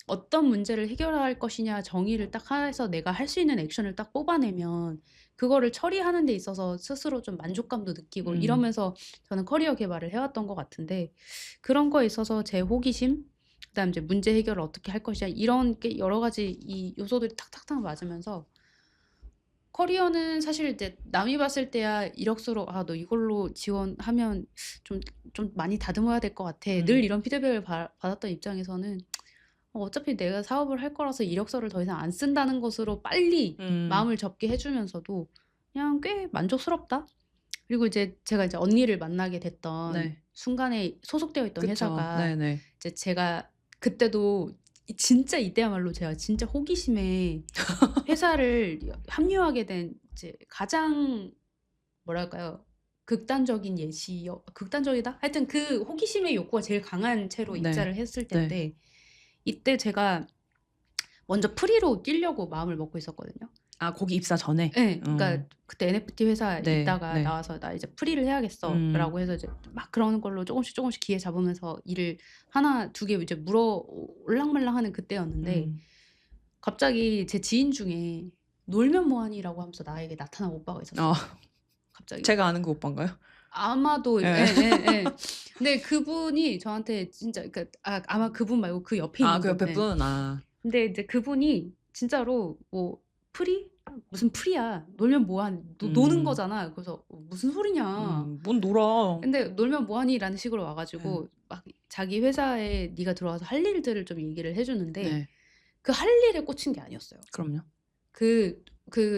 어떤 문제를 해결할 것이냐 정의를 딱 해서 내가 할 수 있는 액션을 딱 뽑아내면 그거를 처리하는 데 있어서 스스로 좀 만족감도 느끼고 이러면서 저는 커리어 개발을 해왔던 것 같은데 그런 거에 있어서 제 호기심 그다음 이제 문제 해결을 어떻게 할 것이냐 이런 게 여러 가지 이 요소들이 탁탁탁 맞으면서 커리어는 사실 이제 남이 봤을 때야 이력서로 "아 너 이걸로 지원하면 좀 많이 다듬어야 될 것 같아." 늘 이런 피드백을 받았던 입장에서는 어차피 내가 사업을 할 거라서 이력서를 더 이상 안 쓴다는 것으로 빨리 마음을 접게 해 주면서도 그냥 꽤 만족스럽다. 그리고 이제 제가 이제 언니를 만나게 됐던 네. 순간에 소속되어 있던 그쵸. 회사가 네네. 이제 제가 그때도 진짜 이때야말로 제가 진짜 호기심에 회사를 합류하게 된 이제 가장 뭐랄까요? 극단적인 극단적이다? 하여튼 그 호기심의 욕구가 제일 강한 채로 네. 입사를 했을 네. 텐데 이때 제가 먼저 프리로 뛰려고 마음을 먹고 있었거든요. 아 거기 입사 전에? 예. 그러니까 그때 NFT 회사에 네. 있다가 네. 나와서 '나 이제 프리를 해야겠어.'라고 해서 이제 막 그런 걸로 조금씩 기회 잡으면서 일을 하나 두 개 이제 올랑말랑하는 그때였는데 갑자기 제 지인 중에 놀면 뭐 하니라고 하면서 나에게 나타난 오빠가 있었어요. 갑자기. 제가 아는 그 오빠인가요? 아마도 예. 예예예. 근데 그분이 저한테 진짜 아마 그분 말고 그 옆에 있는 그 분. 옆에 예. 분? 근데 이제 그분이 진짜로 "프리? 무슨 프리야. 놀면 뭐 하니. 노는 거잖아." 그래서 "무슨 소리냐." 뭔 놀아. 근데 "놀면 뭐 하니?"라는 식으로 와 가지고 막 자기 회사에 네가 들어와서 할 일들을 좀 얘기를 해 주는데 네. 그 할 일에 꽂힌 게 아니었어요. 그럼요.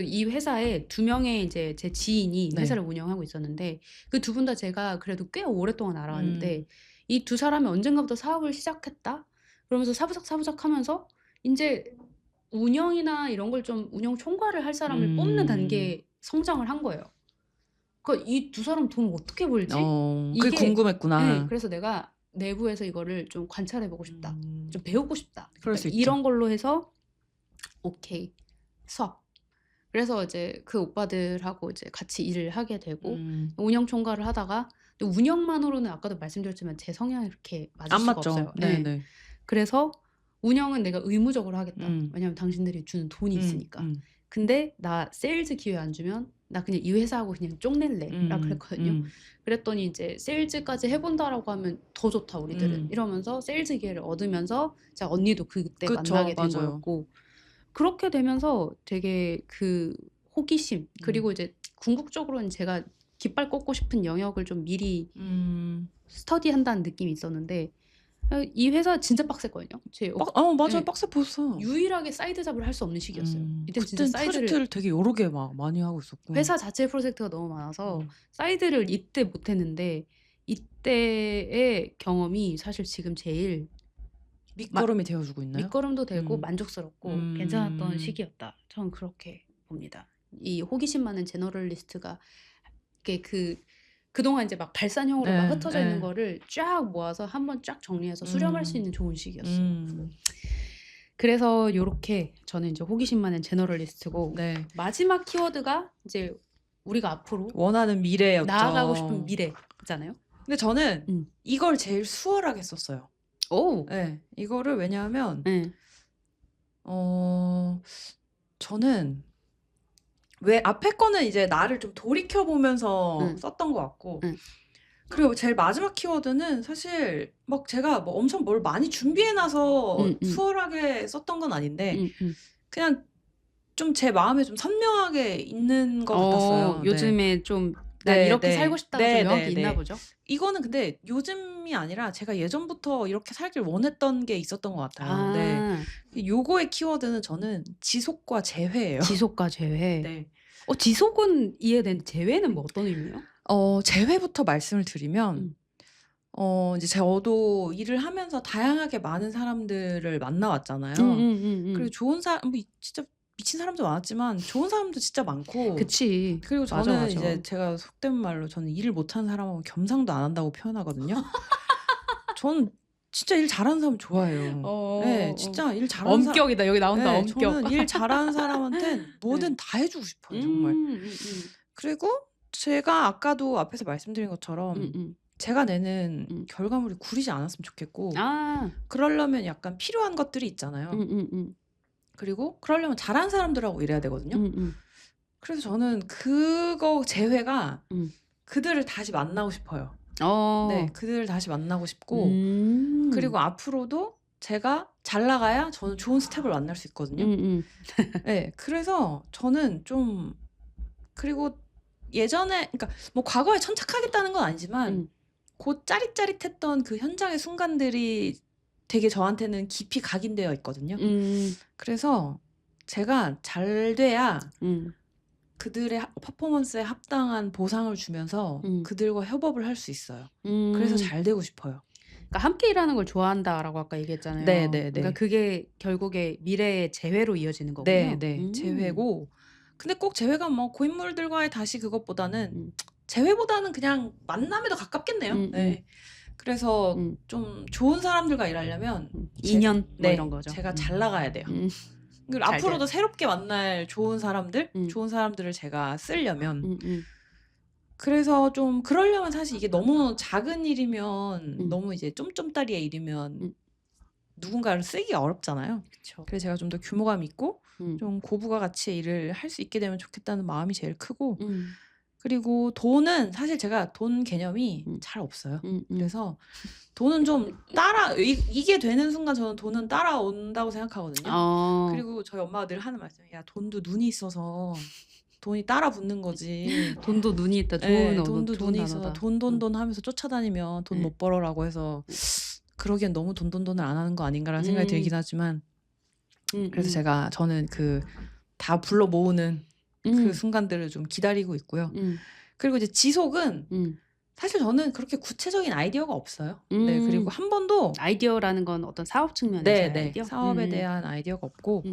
이 회사에 두 명의 이제 제 지인이 네. 회사를 운영하고 있었는데 그 두 분 다 제가 그래도 꽤 오랫동안 알아왔는데 이 두 사람이 언젠가부터 사업을 시작했다? 그러면서 사부작 하면서 인제 운영이나 이런 걸 좀 운영 총괄을 할 사람을 뽑는 단계에 성장을 한 거예요. 그러니까 '이 두 사람 돈을 어떻게 벌지?' 그게 이게 궁금했구나. 그래서 '내가 내부에서 이거를 좀 관찰해 보고 싶다. 좀 배우고 싶다.' 그럴 수 있죠. 이런 걸로 해서 오케이. 수업. 그래서 이제 그 오빠들하고 이제 같이 일을 하게 되고 운영 총괄을 하다가 또 운영만으로는 아까도 말씀드렸지만 제 성향이 그렇게 맞을 안 수가 맞죠. 없어요. 네네. 그래서 "운영은 내가 의무적으로 하겠다. 음. 왜냐하면 당신들이 주는 돈이 있으니까. 근데 나 세일즈 기회 안 주면 나 그냥 이 회사하고 그냥 쪽낼래."라고 그랬거든요. 그랬더니 이제 "세일즈까지 해 본다."라고 하면 "더 좋다 우리들은." 이러면서 세일즈 기회를 얻으면서 제가 언니도 그때 그쵸. 만나게 된 맞아요. 거였고 그렇게 되면서 되게 그 호기심 그리고 이제 궁극적으로는 제가 깃발 꽂고 싶은 영역을 좀 미리 스터디한다는 느낌이 있었는데 이 회사 진짜 빡셌거든요. 맞아요. 예. 빡세 보였어. 유일하게 사이드 잡을 할 수 없는 시기였어요. 이땐 진짜 그땐 사이드를 프로젝트를 되게 여러 개 막 많이 하고 있었고. 회사 자체 프로젝트가 너무 많아서 사이드를 이때 못 했는데 이때의 경험이 사실 지금 제일 밑거름이 되어 주고 있나요? 밑거름도 되고 만족스럽고 괜찮았던 시기였다. 저는 그렇게 봅니다. 이 호기심 많은 제너럴리스트가 이렇게 그동안 이제 막 발산형으로 막 흩어져 있는 거를 쫙 모아서 한번 쫙 정리해서 수렴할 수 있는 좋은 시기였어요. 그래서 요렇게 저는 이제 호기심 많은 제너럴리스트고 네. 마지막 키워드가 이제 우리가 앞으로 원하는 미래였죠. 나아가고 싶은 미래잖아요. 근데 저는 이걸 제일 수월하게 썼어요. 오. 네. 이거를 왜냐하면 네. 저는 왜 앞에 거는 이제 나를 좀 돌이켜 보면서 썼던 것 같고 그리고 제일 마지막 키워드는 사실 막 제가 뭐 엄청 뭘 많이 준비해 놔서 수월하게 썼던 건 아닌데 그냥 좀 제 마음에 좀 선명하게 있는 것 같았어요. 네. 요즘에 좀 난 네, 이렇게 네. 살고 싶다가 좀 네, 명확히 네, 있나 네. 보죠? 이거는 근데 요즘이 아니라 제가 예전부터 이렇게 살길 원했던 게 있었던 것 같아요. 네. 아. 요거의 키워드는 저는 지속과 재회예요. 지속과 재회. 네. 지속은 이해되는데 재회는 뭐 어떤 의미예요? 재회부터 말씀을 드리면 이제 저도 일을 하면서 다양하게 많은 사람들을 만나 왔잖아요. 그리고 좋은 사람 진짜 미친 사람도 많았지만 좋은 사람도 진짜 많고 그치. 그리고 맞아, 저는 맞아. 이제 제가 속된 말로 저는 일을 못하는 사람하고 겸상도 안 한다고 표현하거든요. 저는 진짜 일 잘하는 사람 좋아해요. 네, 진짜 일 잘하는 사람 엄격이다. 여기 나온다. 네, 엄격. 저는 일 잘하는 사람한텐 뭐든 네. 다 해 주고 싶어요 정말. 그리고 제가 아까도 앞에서 말씀드린 것처럼 제가 내는 결과물이 구리지 않았으면 좋겠고 그러려면 약간 필요한 것들이 있잖아요. 그리고 그러려면 잘하는 사람들하고 일해야 되거든요. 그래서 저는 그거 제외가 그들을 다시 만나고 싶어요. 네, 그들을 다시 만나고 싶고 그리고 앞으로도 제가 잘 나가야 저는 좋은 스텝을 만날 수 있거든요. 네, 그래서 저는 좀 그리고 예전에 그러니까 뭐 과거에 천착하겠다는 건 아니지만 그 짜릿짜릿했던 그 현장의 순간들이 되게 저한테는 깊이 각인되어 있거든요. 그래서 제가 잘 돼야 그들의 퍼포먼스에 합당한 보상을 주면서 그들과 협업을 할 수 있어요. 그래서 잘 되고 싶어요. 그러니까 함께 일하는 걸 좋아한다라고 아까 얘기했잖아요. 네, 네, 그러니까 네. 그게 결국에 미래의 재회로 이어지는 거군요. 네, 네. 재회고 근데 꼭 재회가 뭐 고인물들과의 다시 그것보다는 재회보다는 그냥 만남에 더 가깝겠네요. 네. 그래서 좀 좋은 사람들과 일하려면 인연 뭐 네, 이런 거죠. 제가 잘 나가야 돼요. 그리고 잘 앞으로도 새롭게 만날 좋은 사람들, 좋은 사람들을 제가 쓰려면 그래서 좀 그러려면 사실 이게 너무 작은 일이면 너무 이제 쫌쫌따리의 일이면 누군가를 쓰기가 어렵잖아요. 그쵸. 그래서 제가 좀 더 규모감 있고 좀 고부가 가치의 일을 할 수 있게 되면 좋겠다는 마음이 제일 크고 그리고 돈은 사실 제가 돈 개념이 잘 없어요. 그래서 돈은 좀 이게 되는 순간 저는 돈은 따라온다고 생각하거든요. 그리고 저희 엄마가 늘 하는 말씀이 야 돈도 눈이 있어서 돈이 따라 붙는 거지. 돈도 눈이 있다. 네, 좋은 돈도 좋은 눈이 있어서 단어다. 돈 하면서 쫓아다니면 돈 못 벌어라고 해서 그러기엔 너무 돈을 안 하는 거 아닌가라는 생각이 들긴 하지만 그래서 저는 그 다 불러 모으는 그 순간들을 좀 기다리고 있고요. 그리고 이제 지속은 사실 저는 그렇게 구체적인 아이디어가 없어요. 네, 그리고 한 번도 아이디어라는 건 어떤 사업 측면에서의 네, 아이디어? 사업에 대한 아이디어가 없고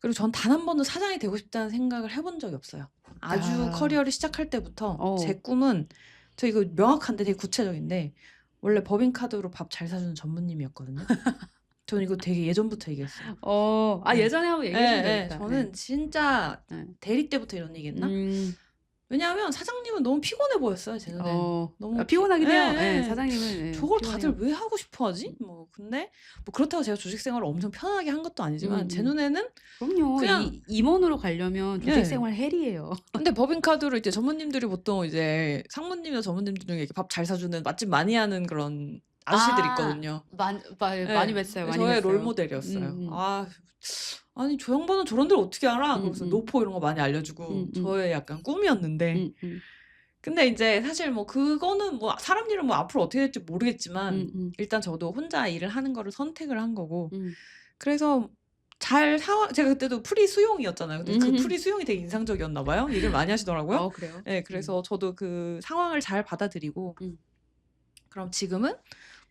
그리고 전 단 한 번도 사장이 되고 싶다는 생각을 해본 적이 없어요. 아주 커리어를 시작할 때부터 제 꿈은 저 이거 명확한데 되게 구체적인데 원래 법인카드로 밥 잘 사주는 전무님이었거든요. 저는 이거 되게 예전부터 얘기했어요. 네. 예전에 한번 얘기해 준 적 있다. 저는 진짜 대리 때부터 이런 얘기했나? 왜냐하면 사장님은 너무 피곤해 보였어요, 제 눈엔. 너무 피곤하긴 해요. 사장님은. 저걸 다들 왜 하고 싶어 하지? 뭐 근데 뭐 그렇다고 제가 조직 생활을 엄청 편하게 한 것도 아니지만 제 눈에는 그럼요. 그냥 임원으로 가려면 조직 생활 헬이에요. 근데 법인카드로 이제 전무님들이 보통 이제 상무님이나 전무님들 중에 밥 잘 사주는 맛집 많이 하는 그런 아저씨들 있거든요. 많이 뵀어요. 많이 저의 뵀어요. 롤모델이었어요. 아니 저 양반은 저런 데를 어떻게 알아? 그래서 노포 이런 거 많이 알려주고 저의 약간 꿈이었는데 근데 이제 사실 뭐 그거는 뭐 사람 일은 뭐 앞으로 어떻게 될지 모르겠지만 일단 저도 혼자 일을 하는 거를 선택을 한 거고 그래서 제가 그때도 프리 수용이었잖아요. 근데 그 프리 수용이 되게 인상적이었나 봐요. 일을 많이 하시더라고요. 그래요? 네, 그래서 저도 그 상황을 잘 받아들이고 그럼 지금은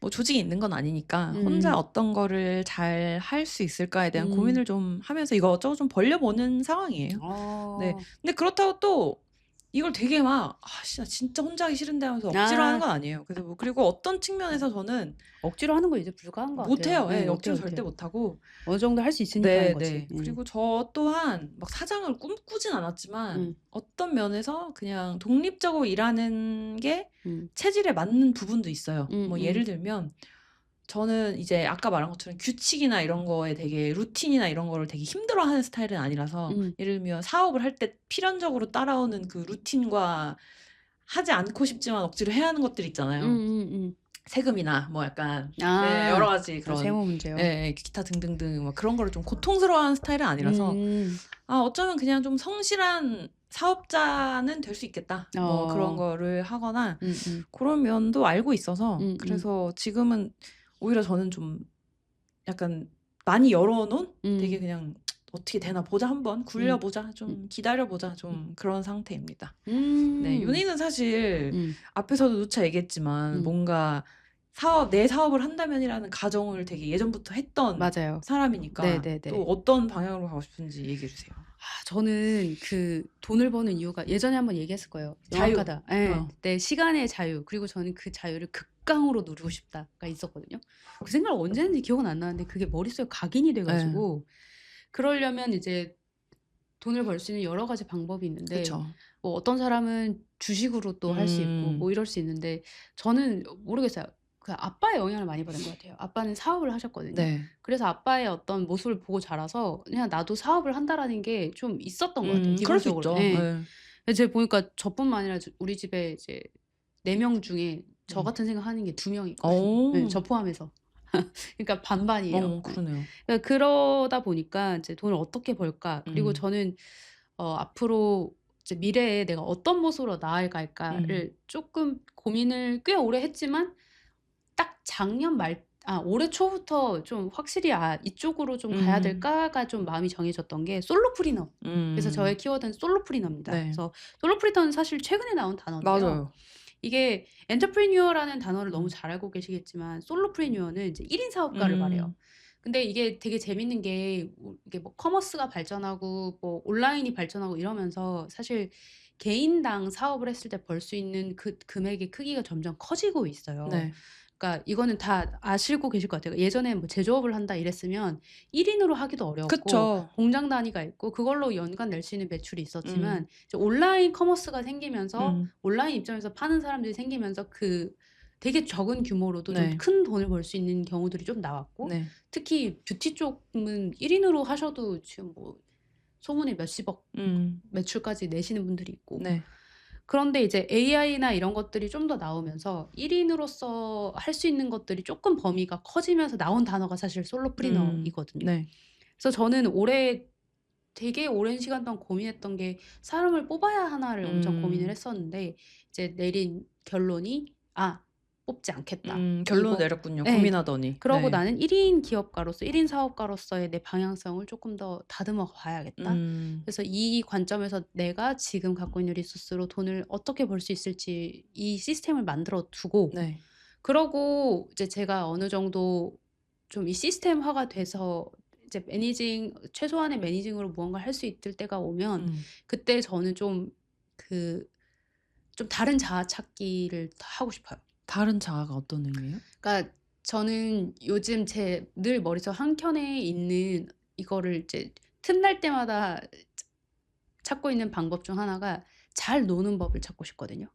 뭐 조직이 있는 건 아니니까 혼자 어떤 거를 잘 할 수 있을까에 대한 고민을 좀 하면서 이것저것 좀 벌려보는 상황이에요. 네. 근데 그렇다고 또 이걸 되게 막 진짜 혼자 하기 싫은데 하면서 억지로 하는 건 아니에요. 그래서 뭐 그리고 어떤 측면에서 저는 억지로 하는 건 이제 불가한 것 같아요. 못해요. 네, 억지로 못해요. 절대 못하고 어느 정도 할 수 있으니까 하는 거지. 그리고 저 또한 막 사장을 꿈꾸진 않았지만 어떤 면에서 그냥 독립적으로 일하는 게 체질에 맞는 부분도 있어요. 뭐 예를 들면 저는 이제 아까 말한 것처럼 규칙이나 이런 거에 되게 루틴이나 이런 거를 되게 힘들어하는 스타일은 아니라서 예를 들면 사업을 할 때 필연적으로 따라오는 그 루틴과 하지 않고 싶지만 억지로 해야 하는 것들 있잖아요. 세금이나 뭐 약간 네, 아. 여러 가지 그런 세무 문제요. 기타 등등등 막 그런 거를 좀 고통스러워하는 스타일은 아니라서 어쩌면 그냥 좀 성실한 사업자는 될 수 있겠다. 뭐 그런 거를 하거나 그런 면도 알고 있어서 그래서 지금은 오히려 저는 좀 약간 많이 열어놓은 되게 그냥 어떻게 되나 보자 한번 굴려보자 좀 기다려보자 좀 그런 상태입니다. 네, 윤희는 사실 앞에서도 누차 얘기했지만 뭔가 내 사업을 한다면이라는 가정을 되게 예전부터 했던 맞아요. 사람이니까 네네네. 또 어떤 방향으로 가고 싶은지 얘기해 주세요. 저는 그 돈을 버는 이유가 예전에 한번 얘기했을 거예요. 자유. 명확하다. 예. 내 시간의 자유. 그리고 저는 그 자유를 극강으로 누리고 싶다가 있었거든요. 그 생각을 언제 했는지 기억은 안 나는데 그게 머릿속에 각인이 돼 가지고 그러려면 이제 돈을 벌 수 있는 여러 가지 방법이 있는데 그쵸. 뭐 어떤 사람은 주식으로 또 할 수 있고 뭐 이럴 수 있는데 저는 모르겠어요. 그 아빠의 영향을 많이 받은 것 같아요. 아빠는 사업을 하셨거든요. 네. 그래서 아빠의 어떤 모습을 보고 자라서 그냥 나도 사업을 한다라는 게 좀 있었던 것 같아요. 그럴 수 기본적으로. 있죠. 예. 네. 제가 보니까 저뿐만 아니라 우리 집에 이제 4명 중에 저 같은 생각하는 게 2명이 있거든요. 네, 저 포함해서. 그러니까 반반이에요. 그러네요. 그러니까 그러다 보니까 이제 돈을 어떻게 벌까? 그리고 저는 앞으로 이제 미래에 내가 어떤 모습으로 나아갈까를 조금 고민을 꽤 오래 했지만 딱 작년 올해 초부터 좀 확실히 이쪽으로 좀 가야 될까가 좀 마음이 정해졌던 게 솔로프리너. 그래서 저의 키워드는 솔로프리너입니다. 네. 그래서 솔로프리너는 사실 최근에 나온 단어인데요. 맞아요. 이게 엔터프리뉴어라는 단어를 너무 잘 알고 계시겠지만 솔로프리뉴어는 이제 1인 사업가를 말해요. 근데 이게 되게 재밌는 게 이게 뭐 커머스가 발전하고 뭐 온라인이 발전하고 이러면서 사실 개인당 사업을 했을 때 벌 수 있는 그 금액의 크기가 점점 커지고 있어요. 네. 그러니까 이거는 다 아시고 계실 것 같아요. 예전에 뭐 제조업을 한다 이랬으면 1인으로 하기도 어려웠고 그쵸. 공장 단위가 있고 그걸로 연간 낼 수 있는 매출이 있었지만 이제 온라인 커머스가 생기면서 온라인 입장에서 파는 사람들이 생기면서 그 되게 적은 규모로도 좀 네. 큰 돈을 벌 수 있는 경우들이 좀 나왔고 네. 특히 뷰티 쪽은 1인으로 하셔도 지금 뭐 소문에 몇십억 매출까지 내시는 분들이 있고 네. 그런데 이제 AI나 이런 것들이 좀 더 나오면서 1인으로서 할 수 있는 것들이 조금 범위가 커지면서 나온 단어가 사실 솔로프리너이거든요. 네. 그래서 저는 되게 오랜 시간 동안 고민했던 게 사람을 뽑아야 하나를 엄청 고민을 했었는데 이제 내린 결론이 뽑지 않겠다. 결론을 이거 내렸군요. 네. 고민하더니. 그러고 네. 나는 1인 기업가로서 1인 사업가로서의 내 방향성을 조금 더 다듬어 봐야겠다. 그래서 이 관점에서 내가 지금 갖고 있는 리소스로 돈을 어떻게 벌 수 있을지 이 시스템을 만들어 두고 네. 그러고 이제 제가 어느 정도 좀 이 시스템화가 돼서 이제 최소한의 매니징으로 무언가를 할 수 있을 때가 오면 그때 저는 좀 다른 자아 찾기를 하고 싶어요. 다른 자아가 어떤 의미예요? 그러니까 저는 요즘 제 늘 머릿속 한켠에 있는 이거를 이제 틈날 때마다 찾고 있는 방법 중 하나가 잘 노는 법을 찾고 싶거든요.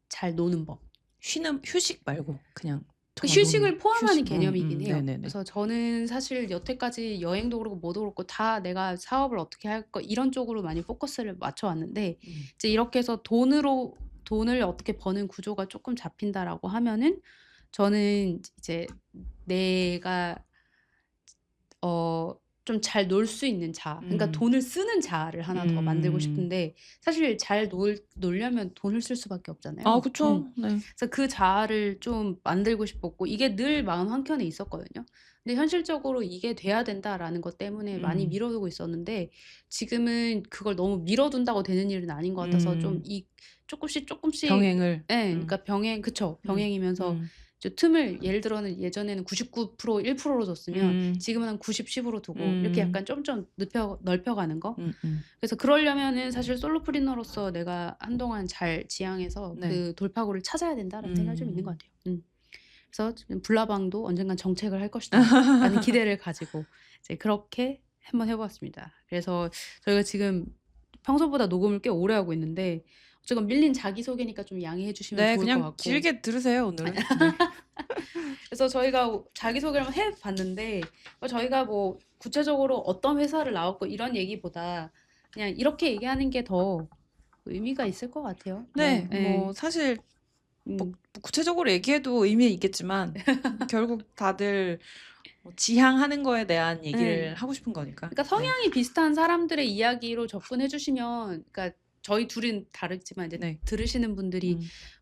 잘 노는 법. 휴식 말고 그냥 그 정말 휴식을 노는 포함하는 휴식. 개념이긴 해요. 네네네. 그래서 저는 사실 여태까지 여행도 그렇고 뭐도 그렇고 다 내가 사업을 어떻게 할 거 이런 쪽으로 많이 포커스를 맞춰 왔는데 이제 이렇게 해서 돈을 어떻게 버는 구조가 조금 잡힌다라고 하면은 저는 이제 내가 좀 잘 놀 수 있는 자아, 그러니까 돈을 쓰는 자아를 하나 더 만들고 싶은데 사실 잘 놀려면 돈을 쓸 수밖에 없잖아요. 그쵸. 네. 그래서 그 자아를 좀 만들고 싶었고 이게 늘 마음 한켠에 있었거든요. 근데 현실적으로 이게 돼야 된다라는 것 때문에 많이 미뤄두고 있었는데 지금은 그걸 너무 미뤄둔다고 되는 일은 아닌 것 같아서 좀 조금씩 병행을. 그러니까 그쵸. 병행이면서 저 틈을 예를 들어는 예전에는 99% 1%로 줬으면 지금은 한 90, 10으로 두고 이렇게 약간 점점 넓혀가는 거. 그래서 그러려면은 사실 솔로프리너로서 내가 한동안 잘 지향해서 네. 그 돌파구를 찾아야 된다라는 생각이 좀 있는 것 같아요. 그래서 지금 불나방도 언젠간 정책을 할 것이다라는 기대를 가지고 이제 그렇게 한번 해보았습니다. 그래서 저희가 지금 평소보다 녹음을 꽤 오래 하고 있는데 어쨌건 밀린 자기소개니까 좀 양해해 주시면 네, 좋을 것 그냥 같고. 길게 들으세요 오늘은. 네. 그래서 저희가 자기소개를 한번 해봤는데 저희가 뭐 구체적으로 어떤 회사를 나왔고 이런 얘기보다 그냥 이렇게 얘기하는 게 더 의미가 있을 것 같아요. 네, 네. 뭐 사실 뭐 음. 구체적으로 얘기해도 의미는 있겠지만 결국 다들 뭐 지향하는 거에 대한 예. 얘기를 하고 싶은 거니까. 그러니까 네. 성향이 비슷한 사람들의 이야기로 접근해 주시면 그러니까 저희 둘은 다르지만 이제 네. 들으시는 분들이 음.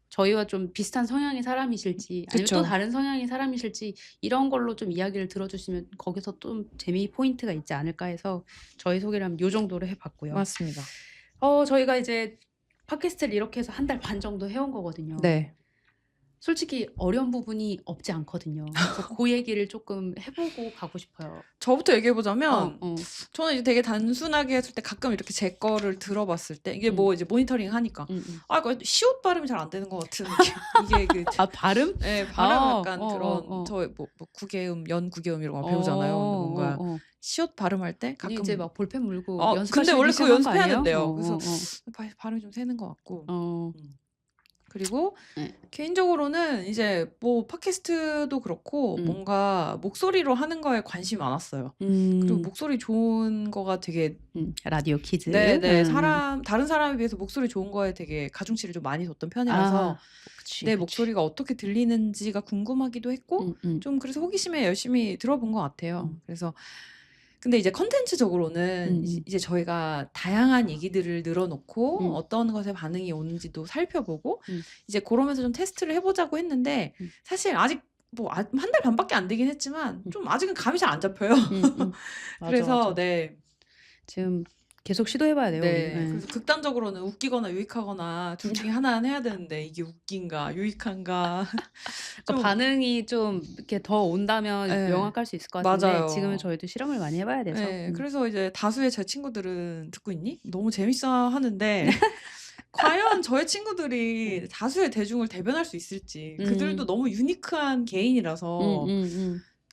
저희와 좀 비슷한 성향의 사람이실지 아니면 또 그쵸. 다른 성향의 사람이실지 이런 걸로 좀 이야기를 들어주시면 거기서 좀 재미 포인트가 있지 않을까 해서 저희 소개를 한번 요 정도로 해 봤고요. 맞습니다. 저희가 이제 팟캐스트를 이렇게 해서 1달 반 정도 해온 거거든요. 네. 솔직히 어려운 부분이 없지 않거든요. 그래서 그 얘기를 조금 해 보고 가고 싶어요. 저부터 얘기해 보자면 어. 저는 이제 되게 단순하게 했을 때 가끔 이렇게 제 거를 들어봤을 때 이게 뭐 이제 모니터링 하니까 이거 시옷 발음이 잘 안 되는 것 같은 느낌. 이게 그 발음? 네, 발음 아. 약간 그런 저 뭐 구개음, 연구개음 이런 거 배우잖아요. 근데 뭔가 시옷 발음할 때 아니 가끔 이제 막 볼펜 물고 근데 연습하시기 원래 그거 시작한 거 연습해야 아니에요? 된대요. 그래서 발음이 좀 새는 것 같고. 그리고 네. 개인적으로는 이제 뭐 팟캐스트도 그렇고 뭔가 목소리로 하는 거에 관심이 많았어요. 그리고 목소리 좋은 거가 되게 라디오 키즈. 네네. 다른 사람에 비해서 목소리 좋은 거에 되게 가중치를 좀 많이 뒀던 편이라서 내 목소리가 어떻게 들리는지가 궁금하기도 했고 좀 그래서 호기심에 열심히 들어본 것 같아요. 그래서 근데 이제 컨텐츠적으로는 이제 저희가 다양한 얘기들을 늘어놓고 어떤 것에 반응이 오는지도 살펴보고 이제 그러면서 좀 테스트를 해보자고 했는데 사실 아직 뭐 한 달 반밖에 안 되긴 했지만 좀 아직은 감이 잘 안 잡혀요. 그래서 맞아. 네. 지금 계속 시도해봐야 돼요. 네. 우리. 그래서 극단적으로는 웃기거나 유익하거나 둘 중에 하나는 해야 되는데 이게 웃긴가 유익한가. 그러니까 반응이 좀 이렇게 더 온다면 네. 명확할 수 있을 것 같은데 맞아요. 지금은 저희도 실험을 많이 해봐야 돼서. 네. 그래서 이제 다수의 제 친구들은 듣고 있니? 너무 재밌어 하는데 과연 저의 친구들이 다수의 대중을 대변할 수 있을지. 그들도 너무 유니크한 개인이라서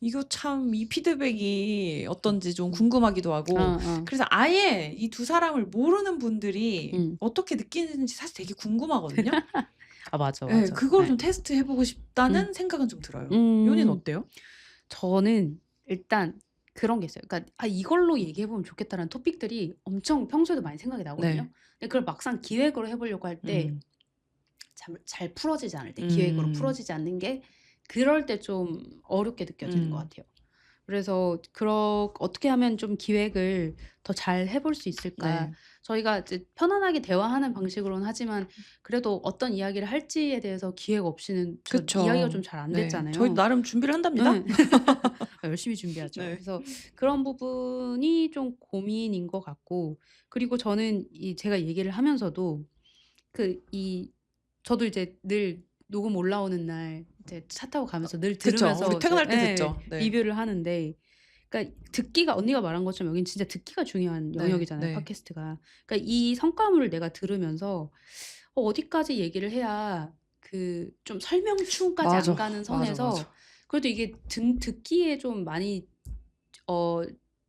이거 참 이 피드백이 어떤지 좀 궁금하기도 하고 그래서 아예 이 두 사람을 모르는 분들이 어떻게 느끼는지 사실 되게 궁금하거든요. 맞아. 네, 그걸 좀 테스트해 보고 싶다는 생각은 좀 들어요. 요니는 어때요? 저는 일단 그런 게 있어요. 그러니까 이걸로 얘기해 보면 좋겠다라는 토픽들이 엄청 평소에도 많이 생각이 나거든요. 근데 그걸 막상 기획으로 해 보려고 할 때 잘 풀어지지 않을 때 기획으로 풀어지지 않는 게 그럴 때 좀 어렵게 느껴지는 것 같아요. 그래서 어떻게 하면 좀 기획을 더 잘 해볼 수 있을까? 네. 저희가 이제 편안하게 대화하는 방식으로는 하지만 그래도 어떤 이야기를 할지에 대해서 기획 없이는 그쵸. 이야기가 좀 잘 안 네. 됐잖아요. 저희도 나름 준비를 한답니다. 열심히 준비하죠. 네. 그래서 그런 부분이 좀 고민인 것 같고 그리고 저는 제가 얘기를 하면서도 저도 이제 늘 녹음 올라오는 날 이제 차 타고 가면서 늘 그쵸. 들으면서 우리 퇴근할 때 이제 듣죠. 네. 리뷰를 하는데 그러니까 듣기가 언니가 말한 것처럼 여긴 진짜 듣기가 중요한 영역이잖아요, 네. 팟캐스트가. 그러니까 이 성과물을 내가 들으면서 어디까지 얘기를 해야 좀 설명충까지 안 가는 선에서 그래도 이게 듣기에 좀 많이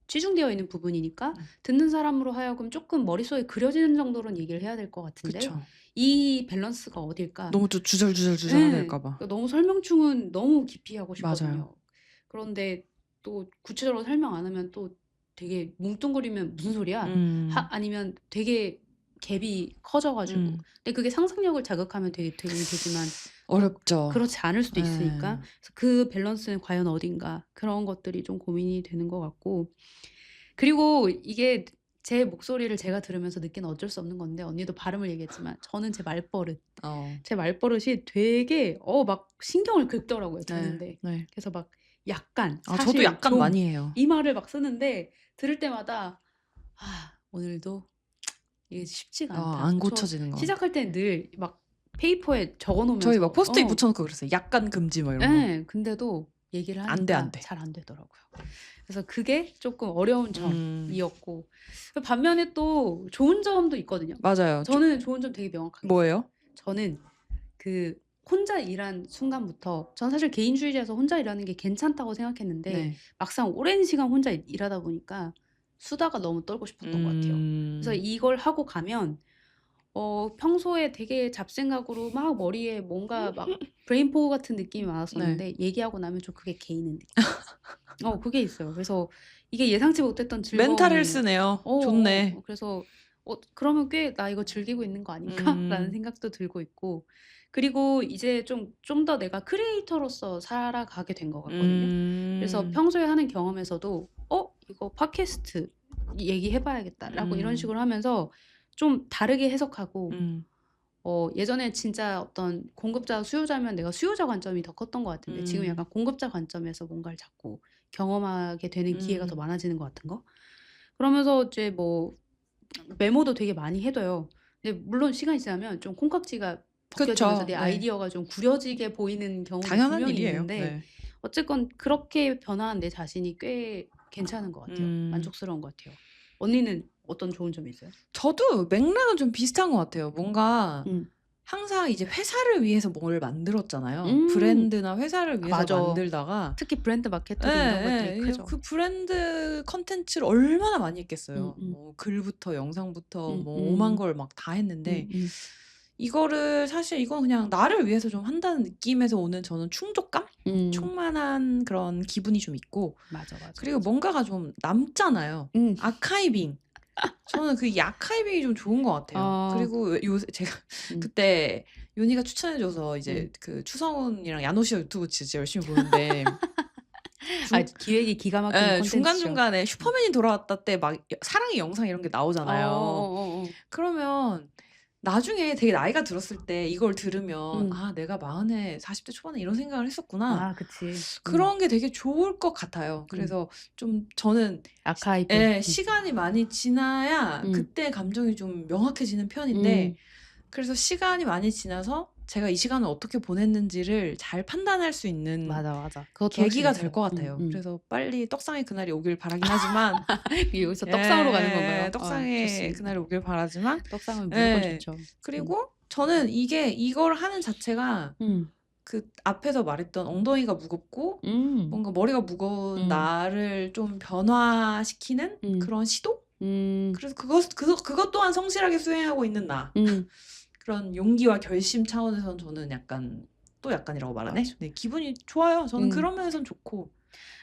치중되어 있는 부분이니까 듣는 사람으로 하여금 조금 머릿속에 그려지는 정도로는 얘기를 해야 될 것 같은데 그쵸. 이 밸런스가 어딜까? 너무 또 주절주절 될까 봐. 그러니까 너무 설명충은 너무 깊이 하고 싶거든요. 맞아요. 그런데 또 구체적으로 설명 안 하면 또 되게 뭉뚱그리면 "무슨 소리야?" 아니면 되게 갭이 커져 가지고 근데 그게 상상력을 자극하면 되게 도움이 되지만 어렵죠. 그렇지 않을 수도 네. 있으니까 그래서 그 밸런스는 과연 어딘가 그런 것들이 좀 고민이 되는 것 같고 그리고 이게 제 목소리를 제가 들으면서 느끼는 어쩔 수 없는 건데 언니도 발음을 얘기했지만 저는 제 말버릇이 되게 막 신경을 긁더라고요 듣는데. 네. 그래서 막 약간 저도 사실 약간 좀 많이 해요. 이 말을 막 쓰는데 들을 때마다 오늘도 이게 쉽지가 않다. 안 고쳐지는 것 같아요. 시작할 때는 늘 막 페이퍼에 적어 놓으면서 저희 막 포스트잇 붙여 놓고 그랬어요. 약간 금지 뭐 이런 거. 예. 근데도 얘기를 안 돼, 하니까 안 돼. 잘 안 되더라고요. 그래서 그게 쪼끔 어려운 점이었고 반면에 또 좋은 점도 있거든요. 맞아요. 저는 좋은 점 되게 명확하게 뭐예요? 저는 혼자 일한 순간부터 전 사실 개인주의자여서 혼자 일하는 게 괜찮다고 생각했는데 막상 오랜 시간 혼자 일하다 보니까 수다가 너무 떨고 싶었던 것 같아요. 그래서 이걸 하고 가면 평소에 되게 잡생각으로 막 머리에 뭔가 막 브레인포그 같은 느낌이 많았었는데 얘기하고 나면 좀 그게 개이는 느낌. 그게 있어요. 그래서 이게 예상치 못했던 즐거움이 멘탈 헬스네요. 좋네. 그래서 그러면 꽤 '나 이거 즐기고 있는 거 아닌가?'라는 생각도 들고 있고 그리고 이제 좀 더 내가 크리에이터로서 살아가게 된 것 같거든요. 그래서 평소에 하는 경험에서도 '이거 팟캐스트 얘기해 봐야겠다.'라고 이런 음. 식으로 하면서 좀 다르게 해석하고 음. 예전에 진짜 어떤 공급자, 수요자면 내가 수요자 관점이 더 컸던 것 같은데 지금 음. 약간 공급자 관점에서 뭔가를 자꾸 경험하게 되는 기회가 더 음. 많아지는 것 같은 거? 그러면서 이제 뭐 메모도 되게 많이 해 둬요. 근데 물론 시간이 지나면 좀 콩깍지가 벗겨지면서 그쵸. 내 네. 아이디어가 좀 구려지게 보이는 경우도 당연한 분명히 일이에요. 있는데 네. 어쨌건 그렇게 변화한 내 자신이 꽤 괜찮은 것 같아요. 음. 만족스러운 것 같아요. 언니는 어떤 좋은 점이 있어요? 저도 맥락은 좀 비슷한 것 같아요. 뭔가 음. 항상 이제 회사를 위해서 뭘 만들었잖아요. 음. 브랜드나 회사를 위해서 맞아. 만들다가 특히 브랜드 마케터링 이런 거 되게 예예. 이제 크죠. 그 브랜드 콘텐츠를 얼마나 많이 했겠어요. 음음. 뭐 글부터 영상부터 뭐 오만 음음. 걸 막 다 했는데 음음. 이거를 사실 이건 그냥 나를 위해서 좀 한다는 느낌에서 오는 저는 충족감? 음. 충만한 그런 기분이 좀 있고 맞아, 맞아, 그리고 맞아. 뭔가가 좀 남잖아요. 음. 아카이빙. 저는 그 아카이빙이 좀 좋은 것 같아요. 어. 그리고 요새 제가 음. 그때 윤희가 추천해 줘서 이제 음. 그 추성훈이랑 야노시아 유튜브 진짜 열심히 보는데 기획이 기가 막히는 예. 콘텐츠죠. 중간중간에 슈퍼맨이 돌아왔다 때 막 사랑의 영상 이런 게 나오잖아요. 어어어어. 그러면 나중에 되게 나이가 들었을 때 이걸 들으면 음. '아 내가 마흔에 40대 초반에 이런 생각을 했었구나.' 아 그치. 그런 게 되게 좋을 것 같아요. 음. 그래서 좀 저는 아카이브. 예 시간이 많이 지나야 음. 그때 감정이 좀 명확해지는 편인데 음. 그래서 시간이 많이 지나서 제가 이 시간을 어떻게 보냈는지를 잘 판단할 수 있는 맞아, 맞아. 그것도 확실히 계기가 될 있어요. 것 같아요. 그래서 빨리 떡상의 그날이 오길 바라긴 하지만 여기서 떡상으로 가는 예예예. 건가요? 떡상의 좋습니다. 그날이 오길 바라지만 떡상은 무조건 예. 좋죠. 음. 그리고 저는 이걸 하는 자체가 음. 그 앞에서 말했던 엉덩이가 무겁고 음. 뭔가 머리가 무거운 음. 나를 좀 변화시키는 음. 그런 시도? 음. 그래서 그것 또한 성실하게 수행하고 있는 나. 음. 그런 용기와 결심 차원에서는 저는 약간 또 약간이라고 말하네? 맞아. 네 기분이 좋아요. 저는 음. 그런 면에선 좋고.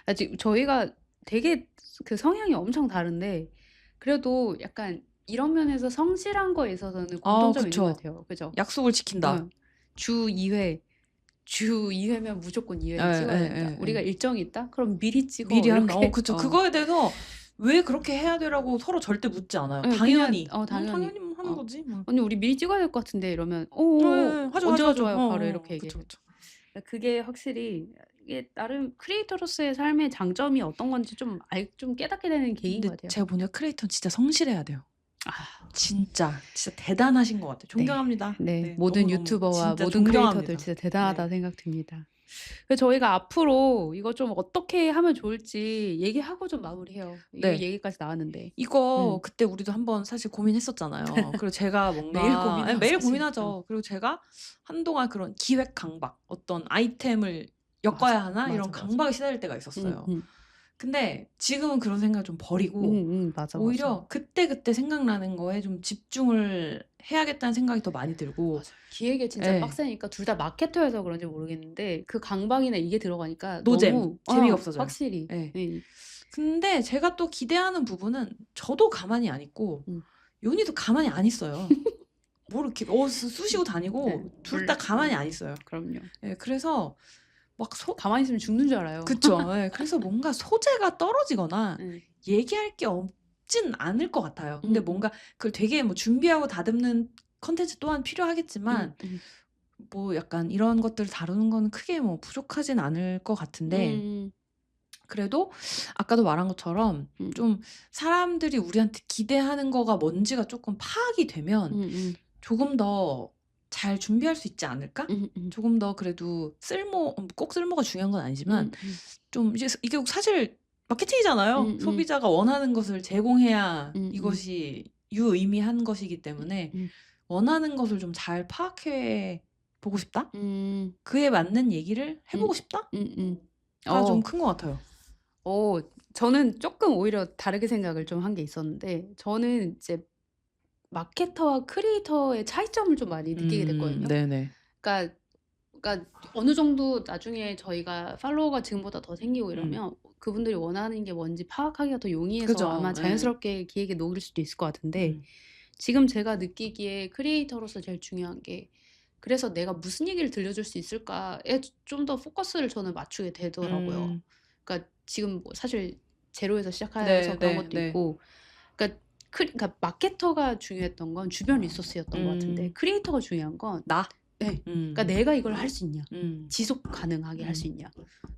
아직 저희가 되게 그 성향이 엄청 다른데 그래도 약간 이런 면에서 성실한 거에 있어서는 공통점이 있는 것 그쵸. 같아요. 그죠? 약속을 지킨다. 주 2 회. 주 2 회면 무조건 2 회는 찍어야 된다. 우리가 예예예예. 일정이 있다? 그럼 미리 찍어. 미리 한다. 이렇게 그쵸. 그거에 대해서 "왜 그렇게 해야 돼?"라고 서로 절대 묻지 않아요. 예 그냥 당연히. 당연히. 당연히 뭐 하는 거지." 뭐. "언니 우리 미리 찍어야 될 것 같은데." 이러면 예예. 하죠, 하죠, 언제가 하죠. 좋아요." 바로 이렇게 그쵸, 얘기해요. 그쵸. 그러니까 그게 확실히 이게 나름 크리에이터로서의 삶의 장점이 어떤 건지 좀 깨닫게 되는 계기인 근데 것 같아요. 제가 보니까 크리에이터는 진짜 성실해야 돼요. 아 진짜 대단하신 것 같아요. 네. 존경합니다. 네. 네. 모든 너무너무 유튜버와 진짜 모든 크리에이터들 존경합니다. 진짜 대단하다 네. 생각됩니다. 그래서 저희가 앞으로 이거 좀 어떻게 하면 좋을지 얘기하고 좀 마무리해요. 이 네. 얘기까지 나왔는데. 이거 그때 우리도 한번 사실 고민했었잖아요. 그리고 제가 매일 뭔가 고민해요 매일 사실. 고민하죠. 그리고 제가 한동안 그런 기획 강박, 어떤 아이템을 맞아. 엮어야 하나 이런 맞아, 맞아. 강박에 시달릴 때가 있었어요. 음. 근데 지금은 그런 생각을 좀 버리고 맞아, 맞아. 오히려 그때그때 생각나는 거에 좀 집중을 해야겠다는 생각이 더 많이 들고 맞아요. 기획에 진짜 예. 빡세니까 둘 다 마케터여서 그런지 모르겠는데 그 강박이나 이게 들어가니까 노잼. 너무 재미가 없어져요. 확실히. 예. 예. 근데 제가 또 기대하는 부분은 저도 가만히 안 있고 음. 요니도 가만히 안 있어요. 뭐 이렇게 쑤시고 다니고 네. 둘 다 가만히 안 있어요. 그럼요. 예. 그래서 막 가만히 있으면 죽는 줄 알아요. 그쵸. 예. 그래서 뭔가 소재가 떨어지거나 예. 얘기할 게 없진 않을 것 같아요. 근데 음. 뭔가 그걸 되게 뭐 준비하고 다듬는 콘텐츠 또한 필요하겠지만 뭐 약간 이런 것들을 다루는 건 크게 뭐 부족하진 않을 것 같은데 그래도 아까도 말한 것처럼 좀 사람들이 우리한테 기대하는 거가 뭔지가 쪼끔 파악이 되면 조금 더 잘 준비할 수 있지 않을까? 조금 더 그래도 꼭 쓸모가 중요한 건 아니지만 좀 이게 사실 마케팅이잖아요. 소비자가 원하는 것을 제공해야 이것이 유의미한 것이기 때문에 원하는 것을 좀 잘 파악해 보고 싶다? 그에 맞는 얘기를 해 보고 싶다? 가 좀 큰 것 같아요. 저는 쪼끔 오히려 다르게 생각을 좀 한 게 있었는데 저는 이제 마케터와 크리에이터의 차이점을 좀 많이 느끼게 됐거든요. 네네. 그러니까 어느 정도 나중에 저희가 팔로워가 지금보다 더 생기고 이러면 그분들이 원하는 게 뭔지 파악하기가 더 용이해서 그죠. 아마 예. 자연스럽게 기획에 녹일 수도 있을 것 같은데 지금 제가 느끼기에 크리에이터로서 제일 중요한 게 그래서 내가 무슨 얘기를 들려줄 수 있을까에 좀 더 포커스를 저는 맞추게 되더라고요. 그러니까 지금 뭐 사실 제로에서 시작해서 네, 그런 네, 것도 네. 있고, 그러니까 마케터가 중요했던 건 주변 리소스였던 것 같은데 크리에이터가 중요한 건 나? 네. 그러니까 내가 이걸 할 수 있냐, 지속 가능하게 할 수 음. 있냐,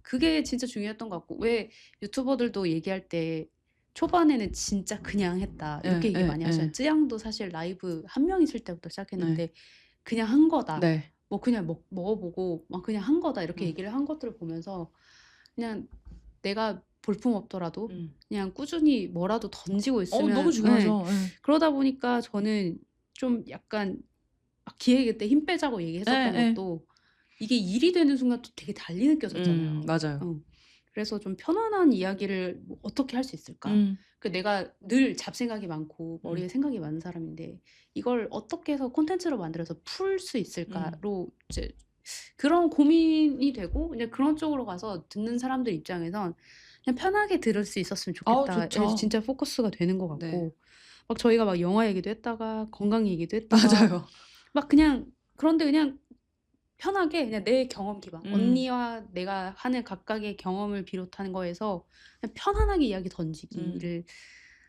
그게 진짜 중요했던 것 같고, 왜 유튜버들도 얘기할 때 초반에는 진짜 그냥 했다 이렇게 얘기 많이 하시잖아요. 쯔양도 사실 라이브 한 명 있을 때부터 시작했는데 그냥 한 거다. 네. 뭐 그냥 먹어보고 막 그냥 한 거다 이렇게 얘기를 한 것들을 보면서 그냥 내가 볼품 없더라도 그냥 꾸준히 뭐라도 던지고 있으면 너무 중요하죠. 네. 그러다 보니까 저는 좀 약간 막 기획 때 힘 빼자고 얘기했었던 것도 이게 일이 되는 순간 또 되게 달리 느껴졌잖아요. 맞아요. 그래서 좀 편안한 이야기를 뭐 어떻게 할 수 있을까? 그 내가 늘 잡생각이 많고 머리에 생각이 많은 사람인데 이걸 어떻게 해서 콘텐츠로 만들어서 풀 수 있을까로 이제 그런 고민이 되고 이제 그런 쪽으로 가서 듣는 사람들 입장에선 그냥 편하게 들을 수 있었으면 좋겠다. 좋죠. 진짜 포커스가 되는 것 같고 네. 막 저희가 막 영화 얘기도 했다가 건강 얘기도 했다가 맞아요. 막 그냥 그런데 그냥 편하게 그냥 내 경험 기반 언니와 내가 하는 각각의 경험을 비롯한 거에서 그냥 편안하게 이야기 던지기를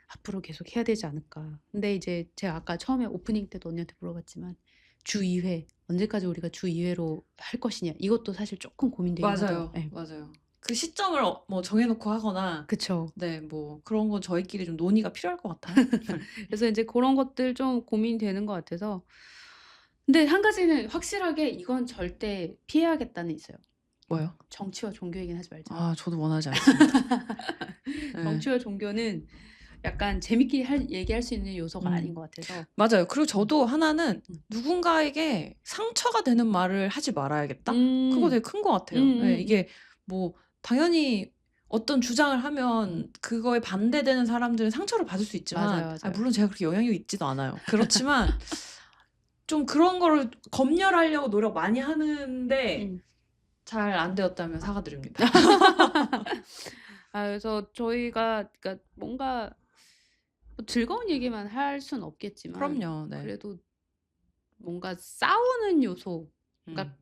앞으로 계속 해야 되지 않을까. 근데 이제 제가 아까 처음에 오프닝 때도 언니한테 물어봤지만 주 2회 언제까지 우리가 주 2회로 할 것이냐 이것도 사실 조금 고민되긴 하더라고요. 맞아요. 맞아요. 그 시점을 뭐 정해놓고 하거나 그쵸. 네, 뭐 그런 건 저희끼리 좀 논의가 필요할 것 같아요. 그래서 이제 그런 것들 좀 고민되는 것 같아서. 근데 한 가지는 확실하게 이건 절대 피해야겠다는 있어요. 뭐요? 정치와 종교 얘기는 하지 말자. 저도 원하지 않습니다. 정치와 종교는 약간 재밌게 얘기할 수 있는 요소가 아닌 것 같아서. 맞아요. 그리고 저도 하나는 누군가에게 상처가 되는 말을 하지 말아야겠다. 그거 되게 큰 것 같아요. 네, 이게 뭐 당연히 어떤 주장을 하면 그거에 반대되는 사람들은 상처를 받을 수 있지만 맞아요. 물론 제가 그렇게 영향력이 있지도 않아요. 그렇지만 좀 그런 거를 검열하려고 노력 많이 하는데 잘 안 되었다면 사과드립니다. 그래서 저희가 그러니까 뭔가 뭐 즐거운 얘기만 할 수는 없겠지만 그럼요. 네. 그래도 뭔가 싸우는 요소, 그러니까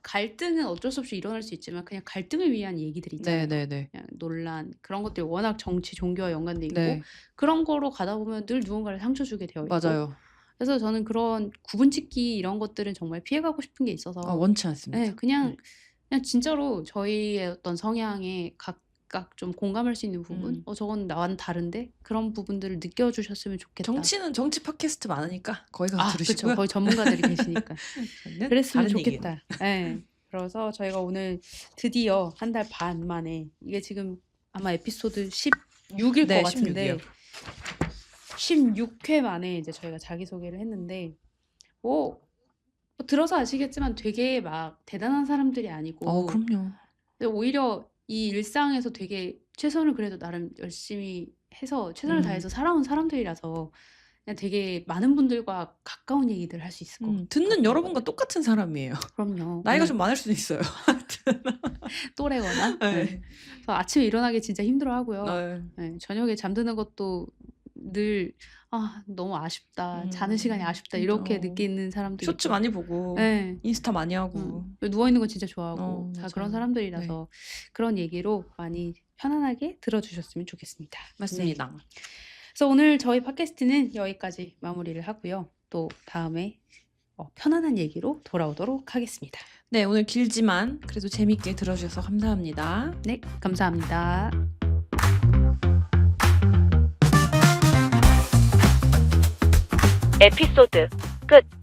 갈등은 어쩔 수 없이 일어날 수 있지만 그냥 갈등을 위한 얘기들 있잖아요. 네네네. 그냥 논란 그런 것들이 워낙 정치, 종교와 연관돼 있고 네. 그런 거로 가다 보면 늘 누군가를 상처 주게 되어 있고. 맞아요. 그래서 저는 그런 구분짓기 이런 것들은 정말 피해가고 싶은 게 있어서 원치 않습니다. 네, 그냥 진짜로 저희의 어떤 성향에 각각 좀 공감할 수 있는 부분, 저건 나와는 다른데 그런 부분들을 느껴주셨으면 좋겠다. 정치 팟캐스트 많으니까 거기 가서 그쵸. 들으시고요. 거기 전문가들이 계시니까. 저희는 그랬으면 다른 얘기예요. 좋겠다. 네. 그래서 저희가 오늘 드디어 한 달 반 만에 이게 지금 아마 에피소드 16일 네, 것 같은데 16이요. 16회 만에 이제 저희가 자기소개를 했는데 뭐 들어서 아시겠지만 되게 막 대단한 사람들이 아니고 그럼요. 근데 오히려 이 일상에서 되게 최선을 그래도 나름 열심히 해서 최선을 다해서 살아온 사람들이라서 그냥 되게 많은 분들과 가까운 얘기들 할 수 있을 것 같아요. 듣는 여러분과 똑같은 사람이에요. 그럼요. 나이가 좀 많을 수도 있어요. 또래거나. 네. 그래서 아침에 일어나기 진짜 힘들어하고요. 네. 네, 저녁에 잠드는 것도 늘 너무 아쉽다. 자는 시간이 아쉽다. 이렇게 느끼는 사람도 쇼츠 있고. 많이 보고 네. 인스타 많이 하고 누워있는 건 진짜 좋아하고 다 맞아요. 그런 사람들이라서 그런 얘기로 많이 편안하게 들어주셨으면 좋겠습니다. 맞습니다. 네. 그래서 오늘 저희 팟캐스트는 여기까지 마무리를 하고요. 또 다음에 편안한 얘기로 돌아오도록 하겠습니다. 네, 오늘 길지만 그래도 재밌게 들어주셔서 감사합니다. 네, 감사합니다. 에피소드 끝.